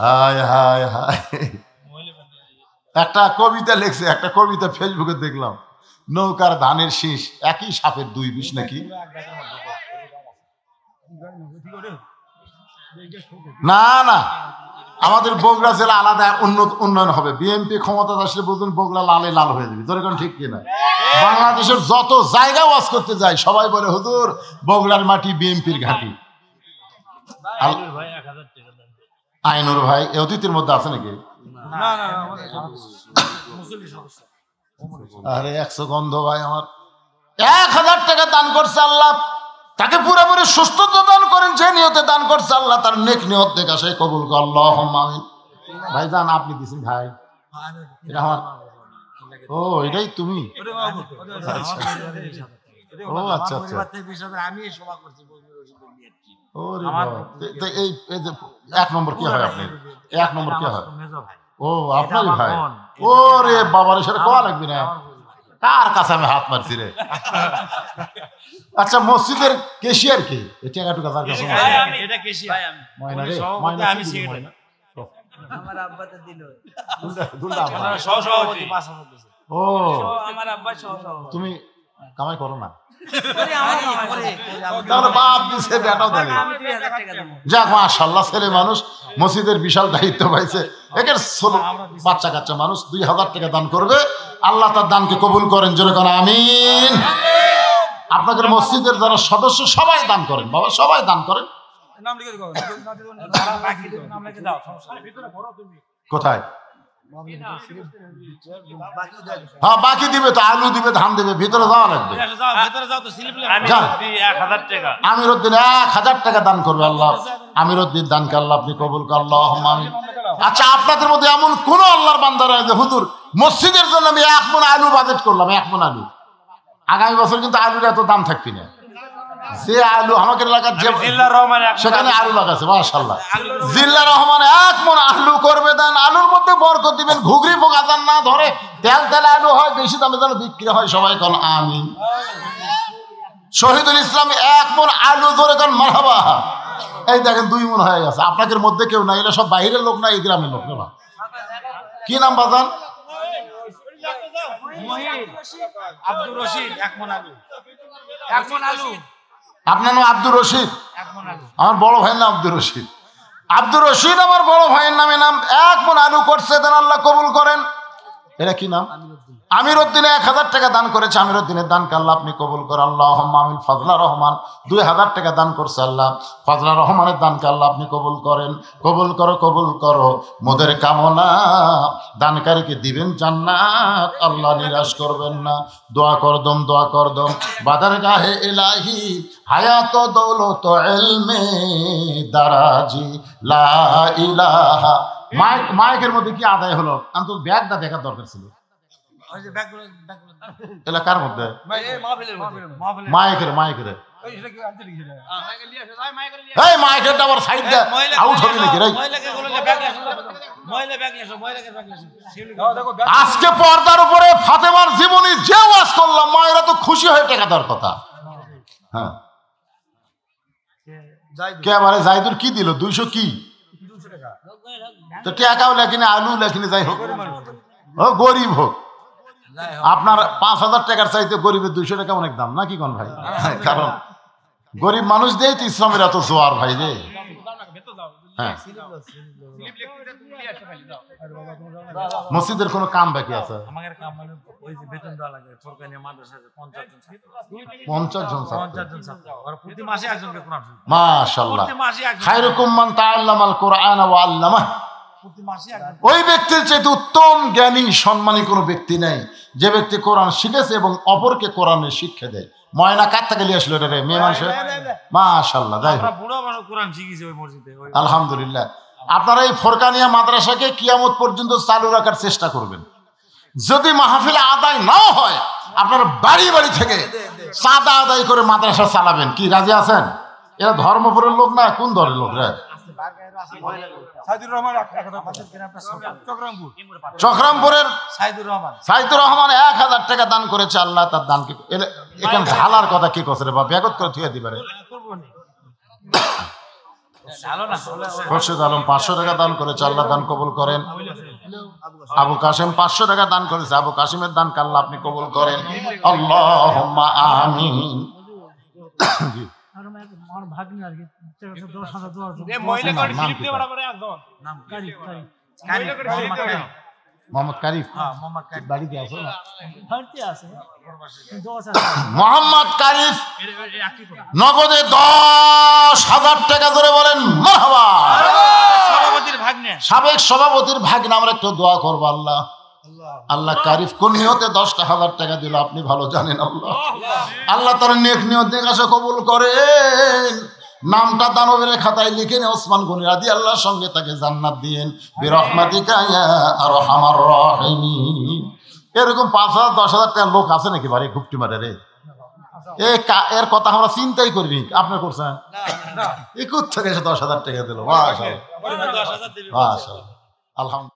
[SPEAKER 1] হায় হায় হায়, একটা কবিতা লিখছে, একটা কবিতা ফেসবুকে দেখলাম, নৌকার ধানের শীষ একই সাপের 2 বিষ নাকি। না না, আমাদের বগুড়া জেলা আলাদা উন্নয়ন হবে। বিএনপি ক্ষমতা আসলে বুঝুন বগুড়া লালে লাল হয়ে যাবে। তোর এখন ঠিক কিনা? বাংলাদেশের যত জায়গা ওয়াজ করতে যায় সবাই বলে হুজুর বগুড়ার মাটি বিএনপির ঘাঁটি। আইনুর ভাই এ অতিথির মধ্যে আছে নাকি? আরে 100 গন্ধ ভাই আমার 1000 টাকা দান করছে। আল্লাহ তাকে পুরোপুরি সুস্থতা দান করেন। যে নিয়তে দান করছে আল্লাহ তার নেক নিয়ত দেখা সেই কবুল কর। আল্লাহুম্মা আমিন। ভাই জান আপনি দিছেন ভাই, এটা আমার। ও এটাই তুমি? ও আচ্ছা আচ্ছা।
[SPEAKER 2] আমি সভা করছি।
[SPEAKER 1] ওরে বাবা, এই যে 1 নম্বর কি হয় আপনার? 1 নম্বর কি হয়? ও আপনারই ভাই। ওরে বাবারে, সেটা কোয়া লাগবে না। কার কাছে আমি হাত মারছি রে? আচ্ছা, মসজিদের কেশিয়ার কে? এই টাকাটুকু কার কাছে?
[SPEAKER 2] এটা কেশিয়ার
[SPEAKER 1] ময়না রে, ময়না আমি সেক্রেটারি।
[SPEAKER 2] আমার আব্বা তো দিল।
[SPEAKER 1] দুলদা
[SPEAKER 2] সহসভাপতি 5,000 দিছে।
[SPEAKER 1] ও
[SPEAKER 2] আমার আব্বা সহসভাপতি।
[SPEAKER 1] তুমি কামাই করো না?
[SPEAKER 2] আমি
[SPEAKER 1] তাহলে বাপ দিছে, বেটাও দেবে।
[SPEAKER 2] 2000 টাকা দেব।
[SPEAKER 1] যাক মাশাআল্লাহ, ছেলে মানুষ মসজিদের বিশাল দায়িত্ব পাইছে। একের বাচ্চা কাচ্চা মানুষ 2000 টাকা দান করবে। আল্লাহ তার দানকে কবুল করেন, জোরে করে আমিন। আপনাদের মসজিদের যারা সদস্য সবাই দান করেন বাবা, সবাই দান করেন। কোথায়? হ্যাঁ বাকি দিবে তো, আলু দিবে, ধান দিবে, ভিতরে যাওয়া লাগবে। আমিরউদ্দিন 1000 টাকা দান করবে। আল্লাহ আমিরউদ্দিন দানকে আল্লাহ আপনি কবুল করেন। আল্লাহুম্মা আমিন। আচ্ছা, আপনাদের মধ্যে এমন কোন আল্লাহর বান্দা রয়েছে যে হুজুর মসজিদের জন্য আমি 1 মণ আলু বাজেট করলাম, 1 মণ আলু, আগামী বছর কিন্তু আলুর এত দাম থাকবি না। যে আলু আমাদের এলাকার যে
[SPEAKER 2] জিল্লার রহমান
[SPEAKER 1] সেখানে আলু লাগাচ্ছে মাশাআল্লাহ। জিল্লা রহমান 1 মণ আলু করবে দেন, আলুর মধ্যে বরকত দিবেন, ঘুগরি পোকা যেন না ধরে, তেল তেল আলু হয়, বেশি দামে যেন বিক্রি হয়, সবাই কোন আমিন। শহীদুল ইসলাম 1 মণ আলু ধরে দেন মারহাবা। এই দেখেন 2 মণ হয়ে গেছে। আপনাদের মধ্যে কেউ নাই, এরা সব বাইরের লোক না, এই গ্রামের লোক না। কি নাম বাজান?
[SPEAKER 2] আব্দুর রশিদ 1 মণ আলু। 1 মণ আলু।
[SPEAKER 1] আপনার নাম আব্দুর রশিদ?
[SPEAKER 2] 1 মণ আলু।
[SPEAKER 1] আমার বড় ভাইয়ের নাম আব্দুর রশিদ। আব্দুর রশিদ আমার বড় ভাইয়ের নামে নাম। 1 মণ আলু করছে দেন, আল্লাহ কবুল করেন। এটা কি নাম? আমির উদ্দিনে 1000 টাকা দান করেছে। আমির উদ্দিনের দানকে আল্লাহ আপনি কবুল করেন। আল্লাহুম্মা আমিন। ফজলা রহমান 2000 টাকা দান করছে। আল্লাহ ফজলা রহমানের দানকে আল্লাহ আপনি কবুল করেন। কবুল করো, কবুল করো। মোদের কামনা দানকারীকে দিবেন জান্নাত, আল্লাহ নিরাশ করবেন না। দোয়া করদম, দোয়া করদম। বাদার গাহে ইলাহি হায়াত দৌলত ইলমে দারাজি লা ইলাহা। মাইকের মধ্যে কি আদায় হলো? আমি তো ব্যাগটা দেখার দরকার ছিল।
[SPEAKER 2] ওই যে ব্যাগগুলো
[SPEAKER 1] এলাকার মধ্যে
[SPEAKER 2] মাহফিলের
[SPEAKER 1] মাইকের
[SPEAKER 2] ওই সেটা কি আনতে লিখে দেয়? মাইকে নিয়ে আসে, মাইকে নিয়ে
[SPEAKER 1] এই মাইকেরটা আবার সাইড দে, আউট হবে নাকি রে?
[SPEAKER 2] মহিলাকে বলে ব্যাগ নিয়ে আসো, মহিলাকে ব্যাগ নিয়ে আসো। দেখো
[SPEAKER 1] আজকে পর্দার উপরে ফাতেমার জীবনী যে ওয়াজ করলাম, মায়েরা তো খুশি হয়ে টাকা দেওয়ার কথা। হ্যাঁ, কে বারে জাইদুর কি দিল? 200 কি
[SPEAKER 2] 200 টাকা।
[SPEAKER 1] তো টাকাও লেখিনি, আলু লেখিনি, যাই হোক, ও গরিব হোক। আপনার 5000 টাকার চাইতে গরিবের 200 টাকা অনেক দাম, নাকি কোন ভাই? কারণ গরিব মানুষ দিয়েই তো ইসলামের এত জোয়ার ভাই রে। হ্যাঁ, মসজিদের কোনো কাম বাকি আছে?
[SPEAKER 2] আমাদের কাম মানে ওই যে বেতন দেওয়া লাগে সরকারি মাদ্রাসায় 50 জন ছাত্র।
[SPEAKER 1] 50 জন ছাত্র।
[SPEAKER 2] 50 জন ছাত্র। আর প্রতি মাসে একজনকে কোরআন শোনায়।
[SPEAKER 1] মাশাআল্লাহ।
[SPEAKER 2] প্রতি মাসে একজন।
[SPEAKER 1] খায়রুকুম মান তাআল্লামাল কুরআন ওয়া আল্লামাহ।
[SPEAKER 2] প্রতি মাসে একজন।
[SPEAKER 1] ওই ব্যক্তির চেয়ে উত্তম জ্ঞানী সম্মানী কোনো ব্যক্তি নাই যে ব্যক্তি কোরআন শিখেছে এবং অপরকে কোরআনের শিক্ষা দেয়। ময়না কার থেকে নিয়ে আসলো এটা রে? মেয়ে মানুষের। মাশাআল্লাহ, যাই হোক,
[SPEAKER 2] আমরা বুড়ো মানুষ কোরআন শিখেছি ওই মসজিদে। ওই
[SPEAKER 1] আলহামদুলিল্লাহ। আপনারা এই ফোরকানিয়া মাদ্রাসাকে কিয়ামত পর্যন্ত চালু রাখার চেষ্টা করবেন। যদি মাহফিলে আদায় নাও হয়, আপনারা বাড়ি বাড়ি থেকে চাঁদা আদায় করে মাদ্রাসা চালাবেন। কি রাজি আছেন? এরা ধর্মপুরের লোক না, কোন দলের লোক রে?
[SPEAKER 2] সাইদুর রহমান চক্রামপুর।
[SPEAKER 1] চক্রামপুরের
[SPEAKER 2] সাইদুর রহমান।
[SPEAKER 1] সাইদুর রহমান 1000 টাকা দান করেছে। আল্লাহ তার দানকে এখানে ঢালার কথা কি করছে রে? বা ব্যাগত করে থুয়ে দিবে রে। খোরশেদ আলম 500 টাকা দান করেছে। আল্লাহ দান কবুল করেন। আবু কাসেম 500 টাকা দান করেছে। আবু কাসিমের দানকে আল্লাহ আপনি কবুল করেন। আল্লাহুম্মা আমিন। জি, মোহাম্মদ কারিফ বাড়িতে আছে না? মোহাম্মদ কারিফ নগদে 10,000 টাকা ধরে বলেন মারহাবা।
[SPEAKER 2] সভাপতির ভাগ্নে,
[SPEAKER 1] সাবেক সভাপতির ভাগ্নে আমরা একটু দোয়া করবো। আল্লাহ আল্লাহ কারিফ কোন নিয়তে 10,000 টাকা দিল আপনি ভালো জানেন। আল্লাহ আল্লাহ তার নেক নিয়ত কাছে কবুল করেন। নামটা দানবের খাতায় লিখে নে ওসমান গনি রাদিয়াল্লাহু সঙ্গে তাকে জান্নাত দিয়েন বিরহমাতিকা ইয়া আরহামার রাহিমিন। এরকম 5,000 10,000 টাকার লোক আছে নাকি বাড়ি গুপ্তি মারে রে? এর কথা আমরা চিন্তাই করিনি। আপনি করছেন না? 21 থেকে 10,000 টাকা দিল। মাশাআল্লাহ, মাশাআল্লাহ, আলহামদুলিল্লাহ।